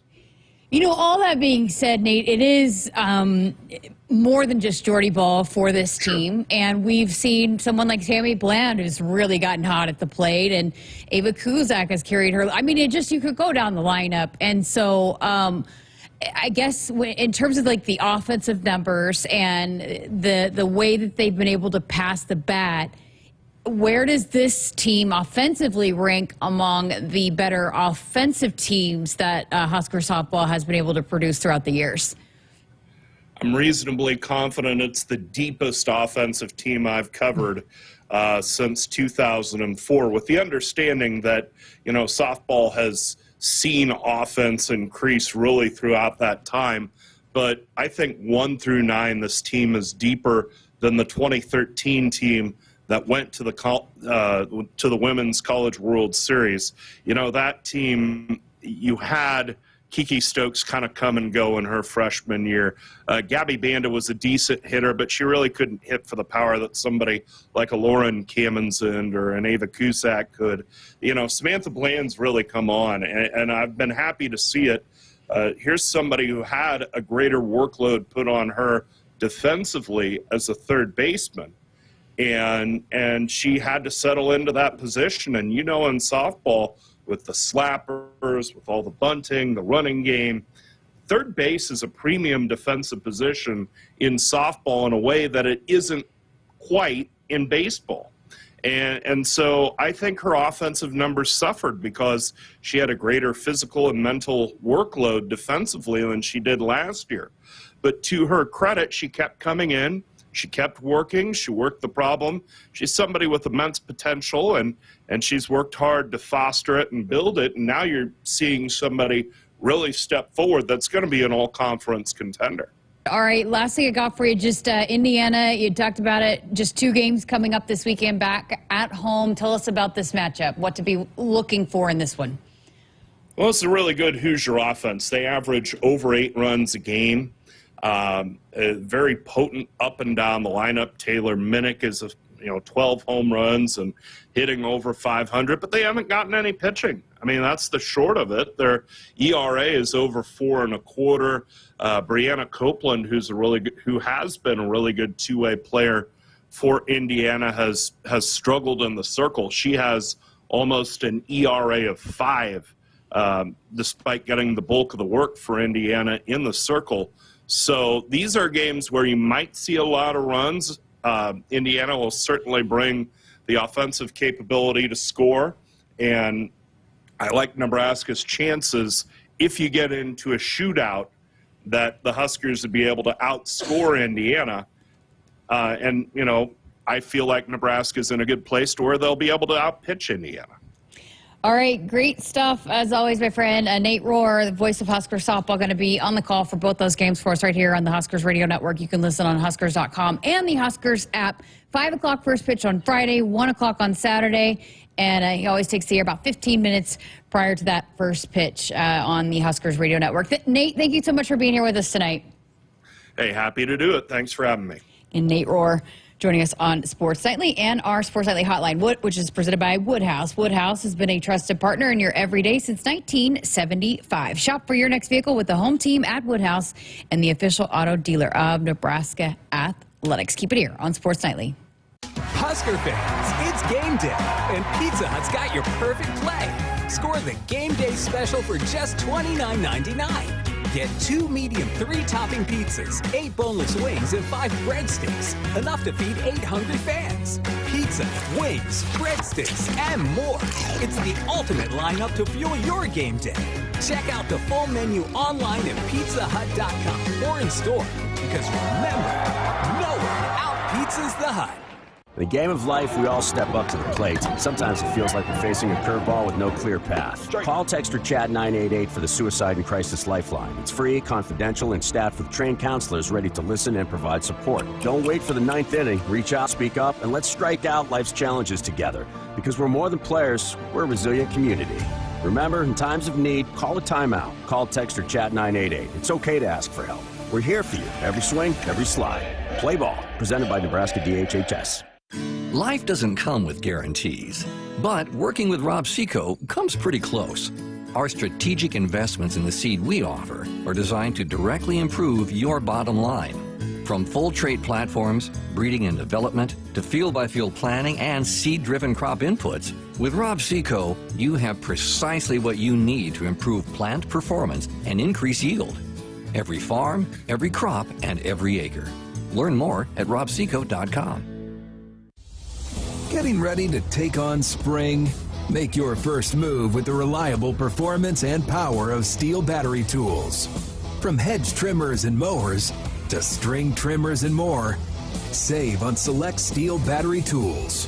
You know, all that being said, Nate, it is more than just Jordy Ball for this team. And we've seen someone like Tammy Bland who's really gotten hot at the plate, and Ava Kuzak has carried her. I mean, you could go down the lineup. And so I guess in terms of like the offensive numbers and the way that they've been able to pass the bat, where does this team offensively rank among the better offensive teams that Husker softball has been able to produce throughout the years? I'm reasonably confident it's the deepest offensive team I've covered since 2004, with the understanding that, you know, softball has seen offense increase really throughout that time. But I think 1 through 9, this team is deeper than the 2013 team that went to the Women's College World Series. You know, that team, you had Kiki Stokes kind of come and go in her freshman year. Gabby Banda was a decent hitter, but she really couldn't hit for the power that somebody like a Lauren Kamensund or an Ava Cusack could. You know, Samantha Bland's really come on, and I've been happy to see it. Here's somebody who had a greater workload put on her defensively as a third baseman. And she had to settle into that position. And, you know, in softball, with the slappers, with all the bunting, the running game, third base is a premium defensive position in softball in a way that it isn't quite in baseball. And so I think her offensive numbers suffered because she had a greater physical and mental workload defensively than she did last year. But to her credit, she kept coming in. She kept working. She worked the problem. She's somebody with immense potential, and she's worked hard to foster it and build it. And now you're seeing somebody really step forward that's going to be an all-conference contender. All right, last thing I got for you, just Indiana, you talked about it, just 2 games coming up this weekend back at home. Tell us about this matchup, what to be looking for in this one. Well, it's a really good Hoosier offense. They average over 8 runs a game. Very potent up and down the lineup. Taylor Minnick is 12 home runs and hitting over 500, but they haven't gotten any pitching. I mean, that's the short of it. Their ERA is over 4.25. Brianna Copeland, who has been a really good two-way player for Indiana, has struggled in the circle. She has almost an ERA of 5, despite getting the bulk of the work for Indiana in the circle. So these are games where you might see a lot of runs. Indiana will certainly bring the offensive capability to score, and I like Nebraska's chances if you get into a shootout that the Huskers would be able to outscore Indiana. And, I feel like Nebraska's in a good place to where they'll be able to outpitch Indiana. All right, great stuff. As always, my friend, Nate Rohr, the voice of Husker softball, going to be on the call for both those games for us right here on the Huskers Radio Network. You can listen on Huskers.com and the Huskers app. 5 o'clock first pitch on Friday, 1 o'clock on Saturday. And he always takes the air about 15 minutes prior to that first pitch on the Huskers Radio Network. Nate, thank you so much for being here with us tonight. Hey, happy to do it. Thanks for having me. And Nate Rohr joining us on Sports Nightly and our Sports Nightly hotline, which is presented by Woodhouse. Woodhouse has been a trusted partner in your everyday since 1975. Shop for your next vehicle with the home team at Woodhouse and the official auto dealer of Nebraska Athletics. Keep it here on Sports Nightly. Husker fans, it's game day, and Pizza Hut's got your perfect play. Score the game day special for just $29.99. Get 2 medium 3-topping pizzas, 8 boneless wings, and 5 breadsticks. Enough to feed 8 hungry fans. Pizza, wings, breadsticks, and more. It's the ultimate lineup to fuel your game day. Check out the full menu online at pizzahut.com or in store. Because remember, no one out-pizzas the Hut. In the game of life, we all step up to the plate. Sometimes it feels like we're facing a curveball with no clear path. Call, text, or chat 988 for the Suicide and Crisis Lifeline. It's free, confidential, and staffed with trained counselors ready to listen and provide support. Don't wait for the 9th inning. Reach out, speak up, and let's strike out life's challenges together. Because we're more than players, we're a resilient community. Remember, in times of need, call a timeout. Call, text, or chat 988. It's okay to ask for help. We're here for you. Every swing, every slide. Play ball. Presented by Nebraska DHHS. Life doesn't come with guarantees, but working with Rob Seco comes pretty close. Our strategic investments in the seed we offer are designed to directly improve your bottom line. From full trait platforms, breeding and development, to field-by-field planning and seed-driven crop inputs, with Rob Seco, you have precisely what you need to improve plant performance and increase yield. Every farm, every crop, and every acre. Learn more at robseco.com. Getting ready to take on spring? Make your first move with the reliable performance and power of Steel battery tools. From hedge trimmers and mowers to string trimmers and more, save on select Steel battery tools.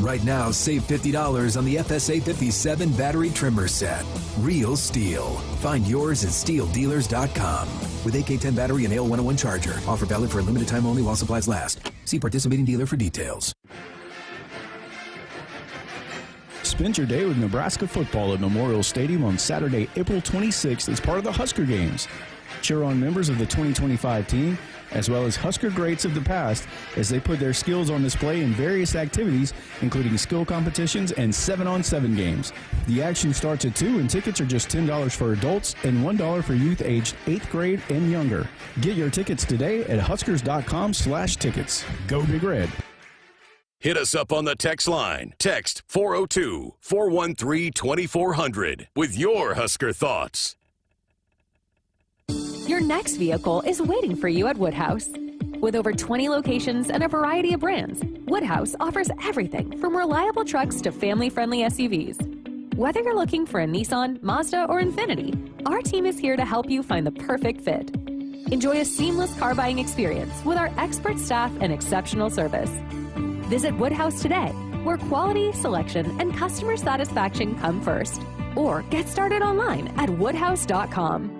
Right now, save $50 on the FSA 57 battery trimmer set. Real Steel. Find yours at steeldealers.com. With AK-10 battery and AL101 charger. Offer valid for a limited time only while supplies last. See participating dealer for details. Spend your day with Nebraska football at Memorial Stadium on Saturday, April 26th as part of the Husker Games. Cheer on members of the 2025 team, as well as Husker greats of the past, as they put their skills on display in various activities, including skill competitions and 7-on-7 games. The action starts at 2, and tickets are just $10 for adults and $1 for youth aged 8th grade and younger. Get your tickets today at huskers.com/tickets. Go Big Red. Hit us up on the text line. Text 402-413-2400 with your Husker thoughts. Your next vehicle is waiting for you at Woodhouse. With over 20 locations and a variety of brands, Woodhouse offers everything from reliable trucks to family-friendly SUVs. Whether you're looking for a Nissan, Mazda, or Infiniti, our team is here to help you find the perfect fit. Enjoy a seamless car buying experience with our expert staff and exceptional service. Visit Woodhouse today, where quality, selection, and customer satisfaction come first. Or get started online at woodhouse.com.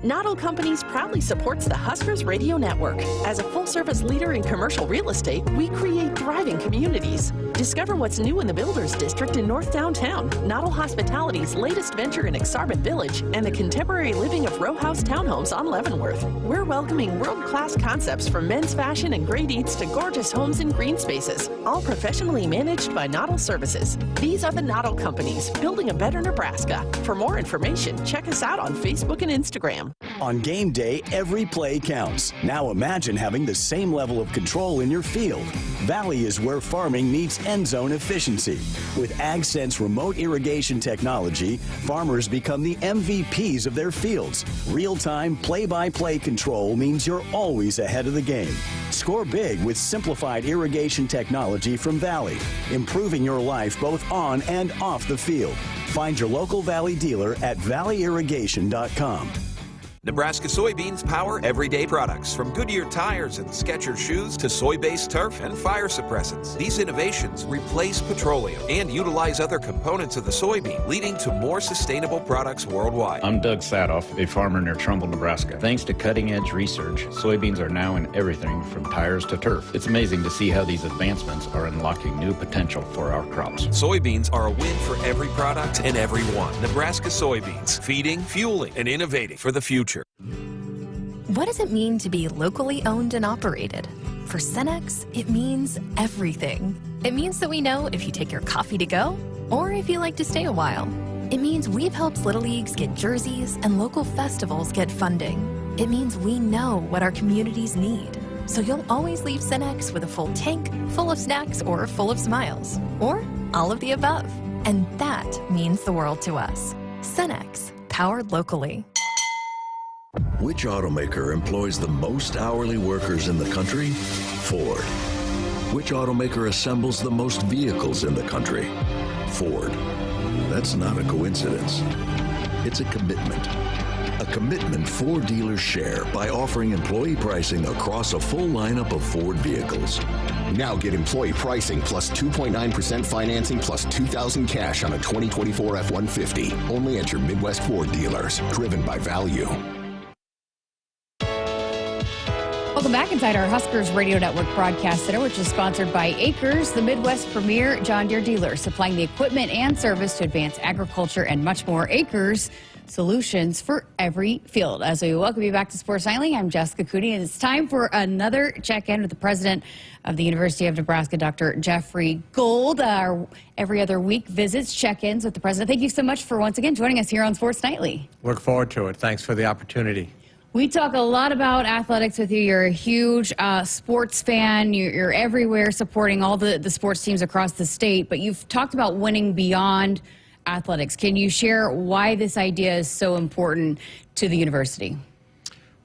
Noddle Companies proudly supports the Huskers Radio Network. As a full-service leader in commercial real estate, we create thriving communities. Discover what's new in the Builders District in North Downtown, Noddle Hospitality's latest venture in Exarban Village, and the contemporary living of row house townhomes on Leavenworth. We're welcoming world-class concepts from men's fashion and great eats to gorgeous homes and green spaces, all professionally managed by Noddle Services. These are the Noddle Companies, building a better Nebraska. For more information, check us out on Facebook and Instagram. On game day, every play counts. Now imagine having the same level of control in your field. Valley is where farming meets end zone efficiency. With AgSense remote irrigation technology, farmers become the MVPs of their fields. Real-time, play-by-play control means you're always ahead of the game. Score big with simplified irrigation technology from Valley, improving your life both on and off the field. Find your local Valley dealer at valleyirrigation.com. Nebraska soybeans power everyday products, from Goodyear tires and Skechers shoes to soy-based turf and fire suppressants. These innovations replace petroleum and utilize other components of the soybean, leading to more sustainable products worldwide. I'm Doug Sadoff, a farmer near Trumbull, Nebraska. Thanks to cutting-edge research, soybeans are now in everything from tires to turf. It's amazing to see how these advancements are unlocking new potential for our crops. Soybeans are a win for every product and everyone. Nebraska soybeans, feeding, fueling, and innovating for the future. What does it mean to be locally owned and operated? For Cenex, it means everything. It means that we know if you take your coffee to go or if you like to stay a while. It means we've helped Little Leagues get jerseys and local festivals get funding. It means we know what our communities need. So you'll always leave Cenex with a full tank, full of snacks, or full of smiles. Or all of the above. And that means the world to us. Cenex, powered locally. Which automaker employs the most hourly workers in the country? Ford. Which automaker assembles the most vehicles in the country? Ford. That's not a coincidence. It's a commitment. A commitment Ford dealers share by offering employee pricing across a full lineup of Ford vehicles. Now get employee pricing plus 2.9% financing plus $2,000 cash on a 2024 F-150. Only at your Midwest Ford dealers. Driven by value. Welcome back inside our Huskers Radio Network Broadcast Center, which is sponsored by Akrs, the Midwest premier John Deere dealer, supplying the equipment and service to advance agriculture and much more. Akrs, solutions for every field. As we welcome you back to Sports Nightly, I'm Jessica Coody, and it's time for another check-in with the president of the University of Nebraska, Dr. Jeffrey Gold. Our every other week visits, check-ins with the president. Thank you so much for once again joining us here on Sports Nightly. Look forward to it. Thanks for the opportunity. We talk a lot about athletics with you. You're a huge sports fan. You're everywhere supporting all the sports teams across the state, but you've talked about winning beyond athletics. Can you share why this idea is so important to the university?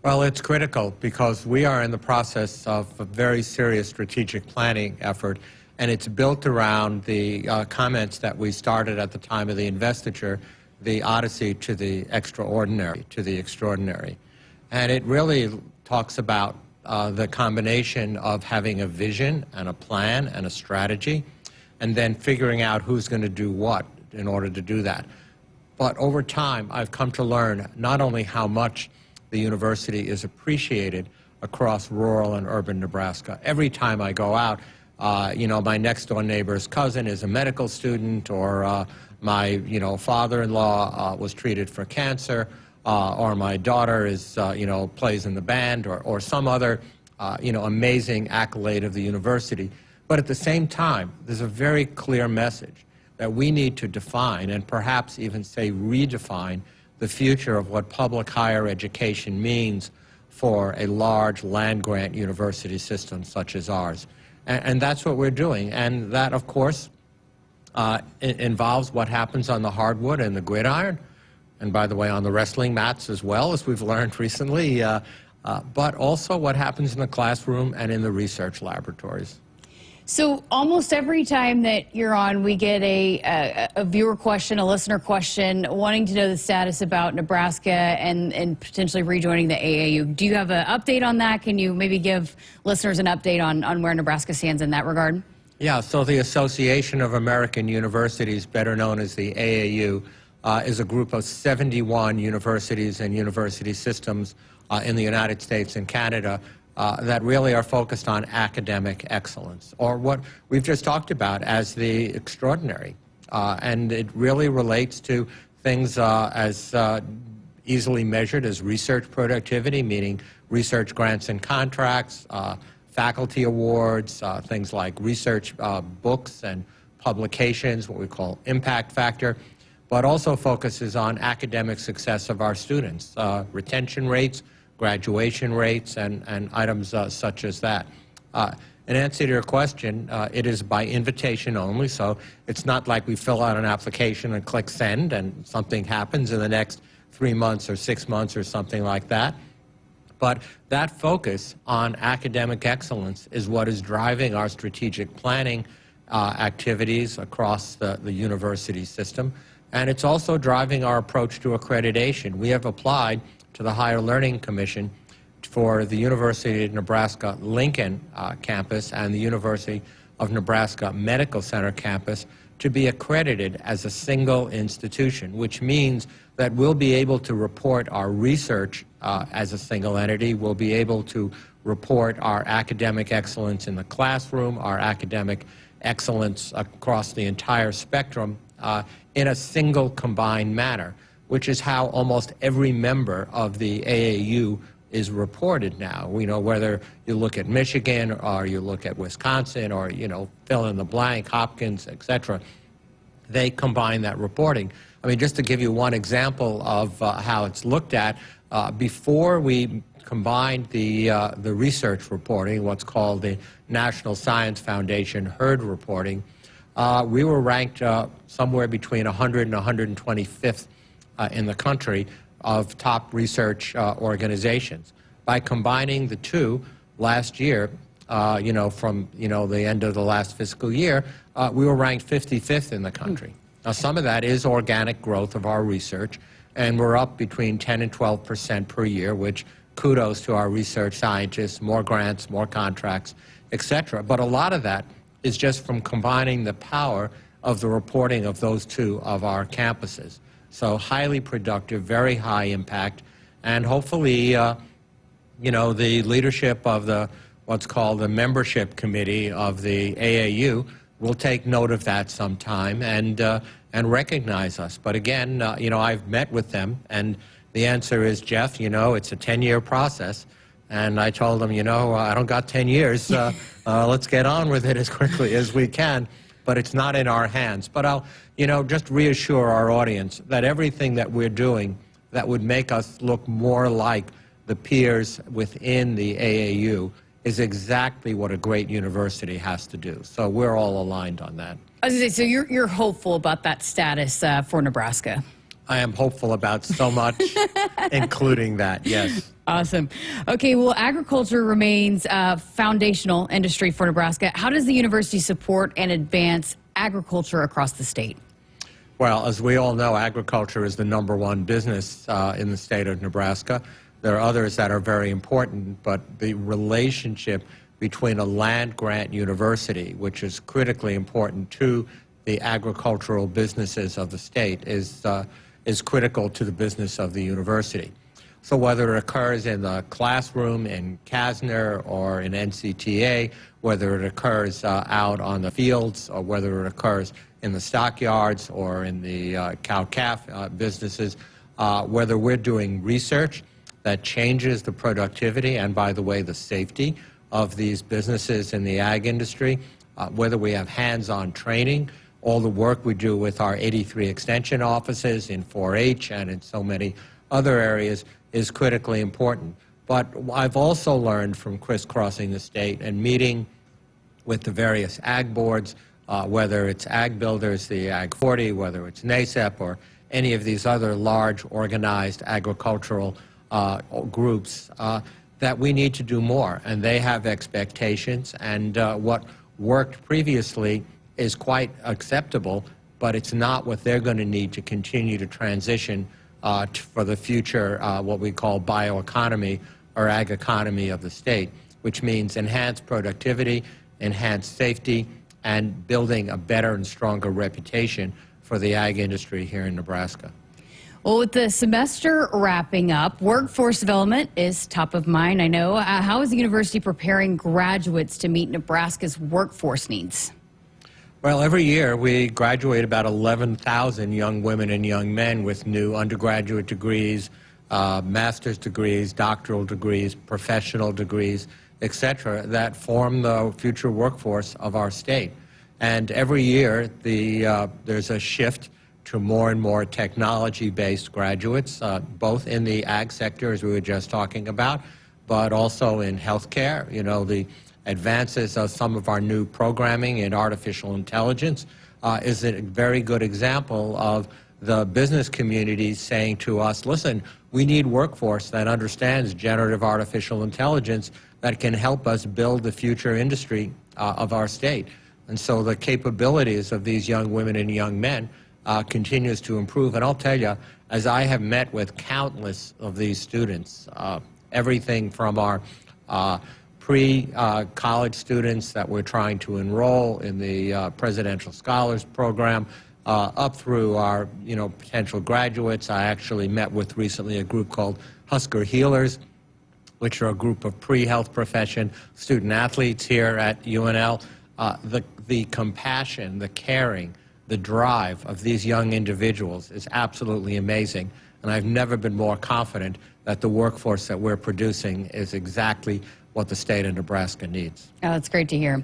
Well, it's critical because we are in the process of a very serious strategic planning effort, and it's built around the comments that we started at the time of the investiture, the odyssey to the extraordinary, to the extraordinary. And it really talks about the combination of having a vision and a plan and a strategy, and then figuring out who's going to do what in order to do that. But over time, I've come to learn not only how much the university is appreciated across rural and urban Nebraska. Every time I go out, my next door neighbor's cousin is a medical student, or my father-in-law was treated for cancer, or my daughter is plays in the band, or some other amazing accolade of the university. But at the same time, there's a very clear message that we need to define, and perhaps even say redefine, the future of what public higher education means for a large land-grant university system such as ours. And that's what we're doing. And that, of course, involves what happens on the hardwood and the gridiron, and by the way, on the wrestling mats as well, as we've learned recently, but also what happens in the classroom and in the research laboratories. So almost every time that you're on, we get a viewer question, a listener question, wanting to know the status about Nebraska and potentially rejoining the AAU. Do you have an update on that? Can you maybe give listeners an update on where Nebraska stands in that regard? Yeah, so the Association of American Universities, better known as the AAU, is a group of 71 universities and university systems in the United States and Canada that really are focused on academic excellence, or what we've just talked about as the extraordinary. And it really relates to things as easily measured as research productivity, meaning research grants and contracts, faculty awards, things like research books and publications, what we call impact factor, but also focuses on academic success of our students, retention rates, graduation rates, and items such as that. In answer to your question, it is by invitation only, so it's not like we fill out an application and click send and something happens in the next 3 months or 6 months or something like that. But that focus on academic excellence is what is driving our strategic planning activities across the university system. And it's also driving our approach to accreditation. We have applied to the Higher Learning Commission for the University of Nebraska-Lincoln campus and the University of Nebraska Medical Center campus to be accredited as a single institution, which means that we'll be able to report our research as a single entity. We'll be able to report our academic excellence in the classroom, our academic excellence across the entire spectrum in a single combined manner, which is how almost every member of the AAU is reported now. Whether you look at Michigan or you look at Wisconsin or, fill in the blank, Hopkins, et cetera, they combine that reporting. I mean, just to give you one example of how it's looked at, before we combined the research reporting, what's called the National Science Foundation herd reporting, we were ranked somewhere between 100 and 125th in the country of top research organizations. By combining the two last year, from the end of the last fiscal year, we were ranked 55th in the country. Now, some of that is organic growth of our research, and we're up between 10 and 12% per year, which kudos to our research scientists, more grants, more contracts, et cetera. But a lot of that is just from combining the power of the reporting of those two of our campuses. So highly productive, very high impact, and hopefully, the leadership of what's called the membership committee of the AAU will take note of that sometime and recognize us. But again, I've met with them, and the answer is, Jeff, it's a 10-year process. And I told them, I don't got 10 years. Let's get on with it as quickly as we can. But it's not in our hands. But I'll, just reassure our audience that everything that we're doing that would make us look more like the peers within the AAU is exactly what a great university has to do. So we're all aligned on that. I was gonna say, so you're hopeful about that status for Nebraska? I am hopeful about so much, including that, yes. Awesome. Okay, well, agriculture remains a foundational industry for Nebraska. How does the university support and advance agriculture across the state? Well, as we all know, agriculture is the #1 business in the state of Nebraska. There are others that are very important, but the relationship between a land-grant university, which is critically important to the agricultural businesses of the state, is critical to the business of the university. So whether it occurs in the classroom in Kasner or in NCTA, whether it occurs out on the fields, or whether it occurs in the stockyards or in the cow-calf businesses, whether we're doing research that changes the productivity and, by the way, the safety of these businesses in the ag industry, whether we have hands-on training, all the work we do with our 83 extension offices in 4-H and in so many other areas is critically important. But I've also learned from crisscrossing the state and meeting with the various ag boards, whether it's Ag Builders, the Ag 40, whether it's NASEP or any of these other large organized agricultural groups, that we need to do more. And they have expectations, and what worked previously is quite acceptable, but it's not what they're going to need to continue to transition for the future, what we call bioeconomy or ag economy of the state, which means enhanced productivity, enhanced safety, and building a better and stronger reputation for the ag industry here in Nebraska. Well, with the semester wrapping up, workforce development is top of mind, I know. How is the university preparing graduates to meet Nebraska's workforce needs? Well, every year we graduate about 11,000 young women and young men with new undergraduate degrees, master's degrees, doctoral degrees, professional degrees, et cetera, that form the future workforce of our state. And every year there's a shift to more and more technology-based graduates, both in the ag sector, as we were just talking about, but also in healthcare. The advances of some of our new programming in artificial intelligence is a very good example of the business community saying to us, listen, we need workforce that understands generative artificial intelligence that can help us build the future industry of our state. And so the capabilities of these young women and young men continues to improve. And I'll tell you, as I have met with countless of these students, everything from our pre-college students that we're trying to enroll in the Presidential Scholars Program, up through our potential graduates. I actually met with recently a group called Husker Healers, which are a group of pre-health profession student athletes here at UNL. The compassion, the caring, the drive of these young individuals is absolutely amazing. and I've never been more confident that the workforce that we're producing is exactly what the state of Nebraska needs. Oh, that's great to hear.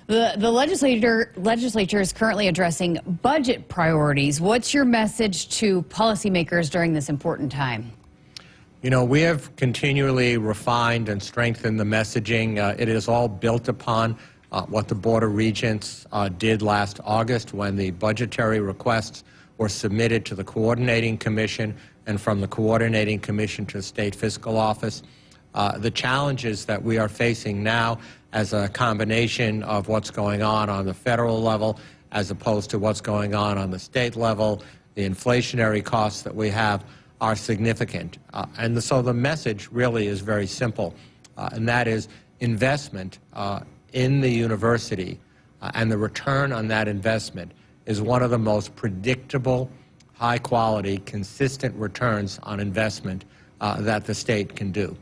The legislature is currently addressing budget priorities. What's your message to policymakers during this important time? You know, we have continually refined and strengthened the messaging. It is all built upon what the Board of Regents did last August when the budgetary requests were submitted to the Coordinating Commission and from the Coordinating Commission to the State Fiscal Office. The challenges that we are facing now as a combination of what's going on the federal level as opposed to what's going on the state level, the inflationary costs that we have are significant. And so the message really is very simple, and that is investment in the university and the return on that investment is one of the most predictable, high-quality, consistent returns on investment that the state can do.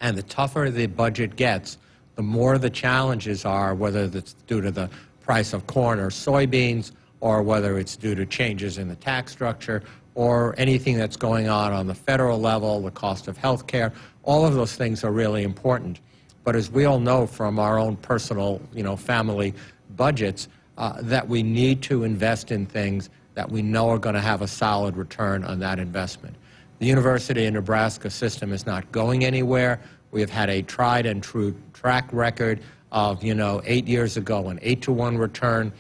And the tougher the budget gets, the more the challenges are, whether it's due to the price of corn or soybeans, or whether it's due to changes in the tax structure, or anything that's going on the federal level, the cost of health care. All of those things are really important. But as we all know from our own personal, family budgets, that we need to invest in things that we know are going to have a solid return on that investment. The University of Nebraska system is not going anywhere. We have had a tried and true track record of, 8 years ago an 8-to-1 return,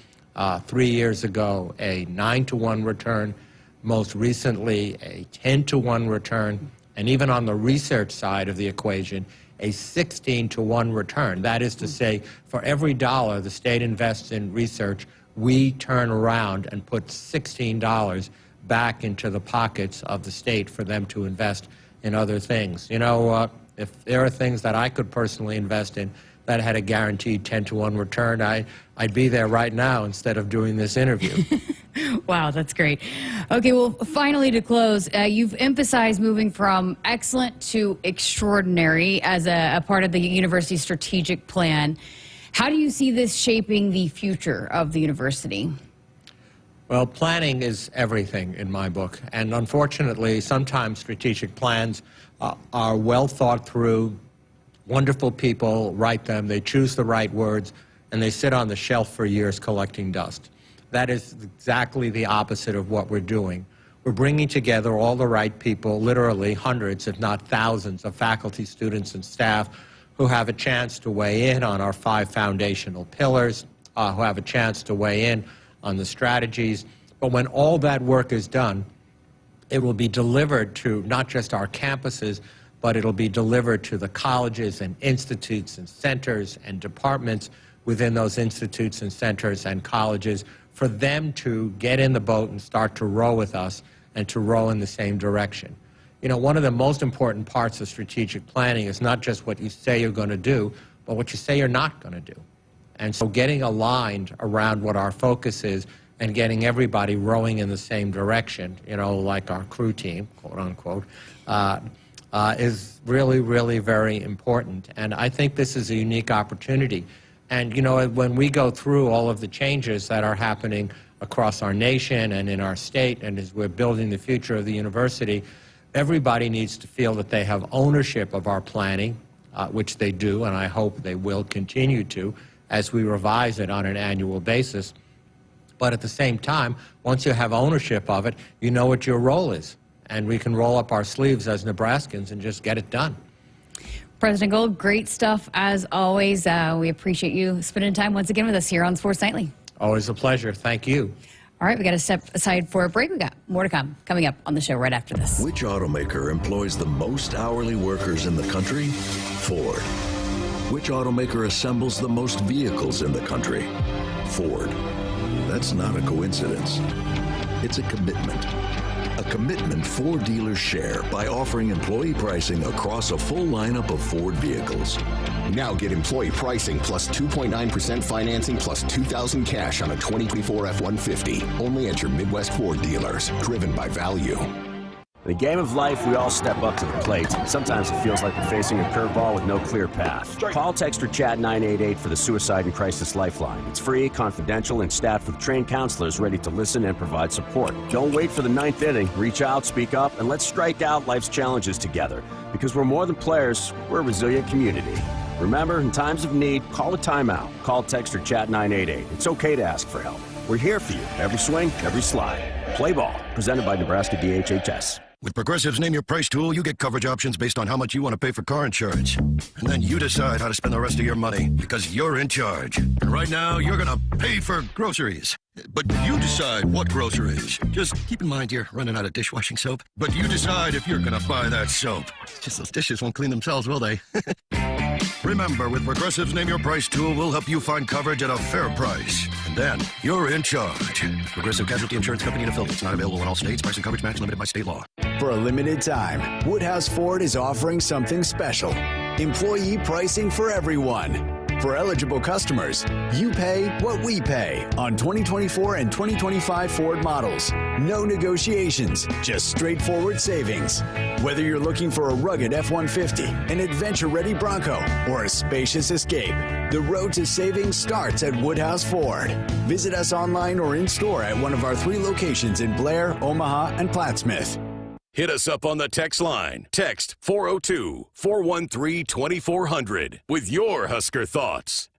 3 years ago a 9-to-1 return, most recently a 10-to-1 return, and even on the research side of the equation, a 16-to-1 return. That is to say, for every dollar the state invests in research, we turn around and put $16 back into the pockets of the state for them to invest in other things. If there are things that I could personally invest in that had a guaranteed 10-to-1 return, I'd be there right now instead of doing this interview. Wow, that's great. Okay, well, finally to close, you've emphasized moving from excellent to extraordinary as a part of the university's strategic plan. How do you see this shaping the future of the university? Well, planning is everything in my book, and unfortunately, sometimes strategic plans are well thought through. Wonderful people write them, they choose the right words, and they sit on the shelf for years collecting dust. That is exactly the opposite of what we're doing. We're bringing together all the right people, literally hundreds, if not thousands, of faculty, students, and staff who have a chance to weigh in on our 5 foundational pillars, who have a chance to weigh in on the strategies. But when all that work is done, it will be delivered to not just our campuses, but it'll be delivered to the colleges and institutes and centers and departments within those institutes and centers and colleges for them to get in the boat and start to row with us and to row in the same direction. One of the most important parts of strategic planning is not just what you say you're going to do, but what you say you're not going to do. And so getting aligned around what our focus is and getting everybody rowing in the same direction, like our crew team, quote unquote, is really, really very important. And I think this is a unique opportunity. And, when we go through all of the changes that are happening across our nation and in our state, and as we're building the future of the university, everybody needs to feel that they have ownership of our planning, which they do, and I hope they will continue to, as we revise it on an annual basis. But at the same time, once you have ownership of it, you know what your role is. And we can roll up our sleeves as Nebraskans and just get it done. President Gold, great stuff as always. We appreciate you spending time once again with us here on Sports Nightly. Always a pleasure. Thank you. All right, we got to step aside for a break. We got more to come coming up on the show right after this. Which automaker employs the most hourly workers in the country? Ford. Which automaker assembles the most vehicles in the country? Ford. That's not a coincidence. It's a commitment. A commitment Ford dealers share by offering employee pricing across a full lineup of Ford vehicles. Now get employee pricing plus 2.9% financing plus $2,000 cash on a 2024 F-150. Only at your Midwest Ford dealers. Driven by value. In the game of life, we all step up to the plate. Sometimes it feels like we're facing a curveball with no clear path. Call, text, or chat 988 for the Suicide and Crisis Lifeline. It's free, confidential, and staffed with trained counselors ready to listen and provide support. Don't wait for the ninth inning. Reach out, speak up, and let's strike out life's challenges together. Because we're more than players, we're a resilient community. Remember, in times of need, call a timeout. Call, text, or chat 988. It's okay to ask for help. We're here for you. Every swing, every slide. Play ball. Presented by Nebraska DHHS. With Progressive's Name Your Price tool, you get coverage options based on how much you want to pay for car insurance. And then you decide how to spend the rest of your money, because you're in charge. And right now, you're going to pay for groceries. But you decide what groceries. Just keep in mind you're running out of dishwashing soap. But you decide if you're going to buy that soap. Just those dishes won't clean themselves, will they? Remember, with Progressive's Name Your Price tool, we'll help you find coverage at a fair price. And then you're in charge. Progressive Casualty Insurance Company and affiliates. Not available in all states. Price and coverage match limited by state law. For a limited time, Woodhouse Ford is offering something special. Employee pricing for everyone. For eligible customers, you pay what we pay on 2024 and 2025 Ford models. No negotiations, just straightforward savings. Whether you're looking for a rugged F-150, an adventure-ready Bronco, or a spacious Escape, the road to savings starts at Woodhouse Ford. Visit us online or in-store at one of our 3 locations in Blair, Omaha, and Plattsmouth. Hit us up on the text line. Text 402-413-2400 with your Husker thoughts.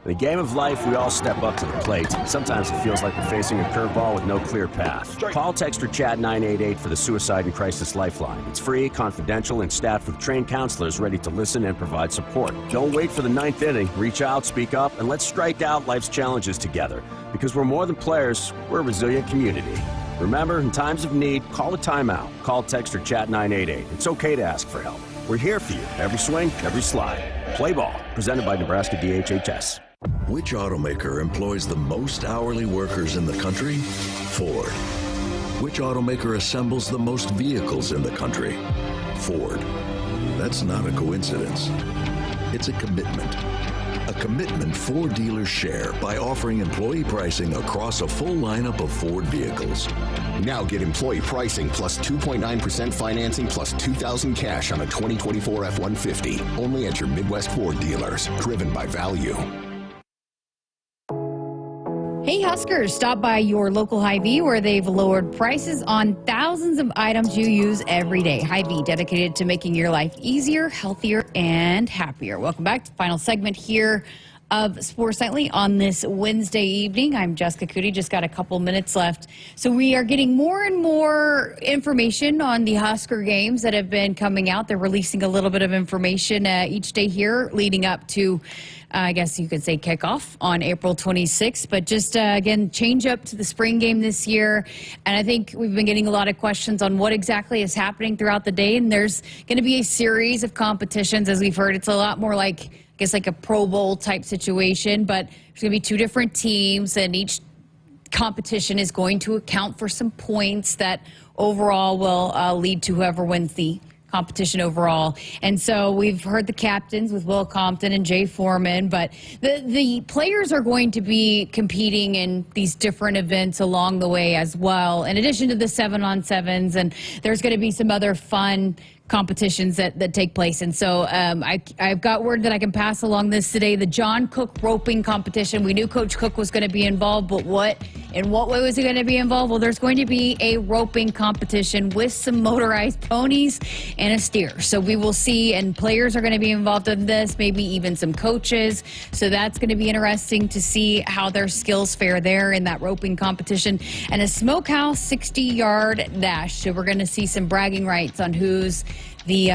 In the game of life, we all step up to the plate. Sometimes it feels like we're facing a curveball with no clear path. Call, text, or chat 988 for the Suicide and Crisis Lifeline. It's free, confidential, and staffed with trained counselors ready to listen and provide support. Don't wait for the ninth inning. Reach out, speak up, and let's strike out life's challenges together. Because we're more than players, we're a resilient community. Remember, in times of need, call a timeout. Call, text, or chat 988. It's okay to ask for help. We're here for you. Every swing, every slide. Play ball. Presented by Nebraska DHHS. Which automaker employs the most hourly workers in the country? Ford. Which automaker assembles the most vehicles in the country? Ford. That's not a coincidence. It's a commitment. A commitment Ford dealers share by offering employee pricing across a full lineup of Ford vehicles. Now get employee pricing plus 2.9% financing plus $2,000 cash on a 2024 F-150. Only at your Midwest Ford dealers. Driven by value. Hey Huskers, stop by your local Hy-Vee where they've lowered prices on thousands of items you use every day. Hy-Vee, dedicated to making your life easier, healthier, and happier. Welcome back to the final segment here of Sports Nightly on this Wednesday evening. I'm Jessica Coody, just got a couple minutes left. So we are getting more and more information on the Husker games that have been coming out. They're releasing a little bit of information each day here leading up to I guess you could say kickoff on April 26th, but just again, change up to the spring game this year. And I think we've been getting a lot of questions on what exactly is happening throughout the day. And there's going to be a series of competitions, as we've heard. It's a lot more like, I guess, like a Pro Bowl type situation, but there's going to be 2 different teams, and each competition is going to account for some points that overall will lead to whoever wins the competition overall. And so we've heard the captains with Will Compton and Jay Foreman, but the players are going to be competing in these different events along the way as well, in addition to the 7-on-7s, and there's going to be some other fun competitions that take place. And so I've got word that I can pass along this today. The John Cook roping competition. We knew Coach Cook was going to be involved, but in what way was he going to be involved? Well, there's going to be a roping competition with some motorized ponies and a steer. So we will see, and players are going to be involved in this, maybe even some coaches. So that's going to be interesting to see how their skills fare there in that roping competition. And a smokehouse 60-yard dash. So we're going to see some bragging rights on who's the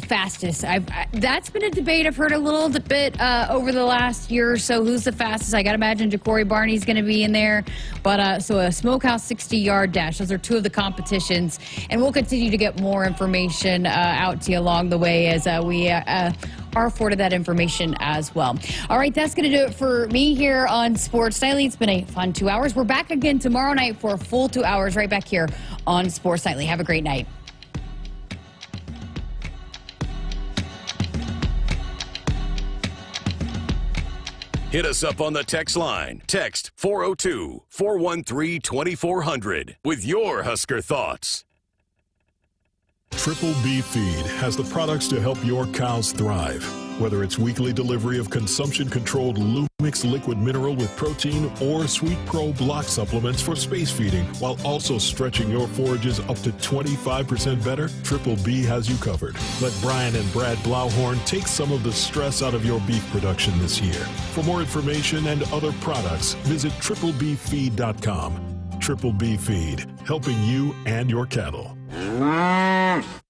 fastest. That's been a debate I've heard a little bit over the last year or so. Who's the fastest? I got to imagine Ja'Cory Barney's going to be in there. But so a smokehouse 60-yard dash. Those are 2 of the competitions. And we'll continue to get more information out to you along the way as we are afforded that information as well. All right, that's going to do it for me here on Sports Nightly. It's been a fun 2 hours. We're back again tomorrow night for a full 2 hours right back here on Sports Nightly. Have a great night. Hit us up on the text line. Text 402-413-2400 with your Husker thoughts. Triple B Feed has the products to help your cows thrive. Whether it's weekly delivery of consumption-controlled Lumix liquid mineral with protein or Sweet Pro block supplements for space feeding, while also stretching your forages up to 25% better, Triple B has you covered. Let Brian and Brad Blauhorn take some of the stress out of your beef production this year. For more information and other products, visit triplebfeed.com. Triple B Feed, helping you and your cattle.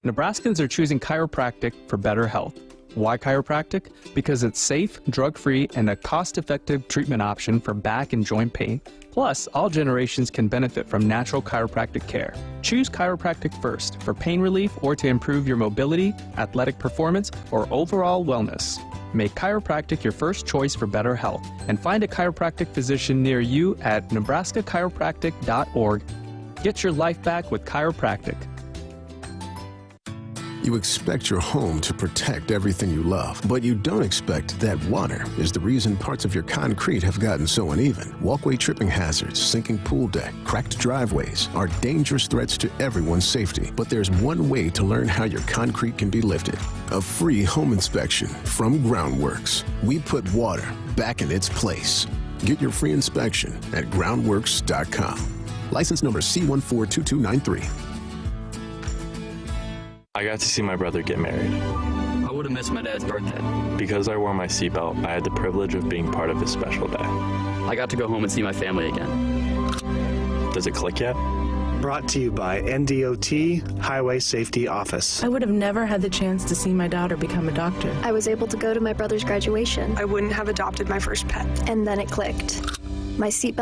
Nebraskans are choosing chiropractic for better health. Why chiropractic? Because it's safe, drug-free, and a cost-effective treatment option for back and joint pain. Plus, all generations can benefit from natural chiropractic care. Choose chiropractic first for pain relief or to improve your mobility, athletic performance, or overall wellness. Make chiropractic your first choice for better health, and find a chiropractic physician near you at nebraska-chiropractic.org. Get your life back with chiropractic. You expect your home to protect everything you love, but you don't expect that water is the reason parts of your concrete have gotten so uneven. Walkway tripping hazards, sinking pool deck, cracked driveways are dangerous threats to everyone's safety. But there's one way to learn how your concrete can be lifted. A free home inspection from Groundworks. We put water back in its place. Get your free inspection at groundworks.com. License number C142293. I got to see my brother get married. I would have missed my dad's birthday. Because I wore my seatbelt, I had the privilege of being part of his special day. I got to go home and see my family again. Does it click yet? Brought to you by NDOT Highway Safety Office. I would have never had the chance to see my daughter become a doctor. I was able to go to my brother's graduation. I wouldn't have adopted my first pet. And then it clicked. My seatbelt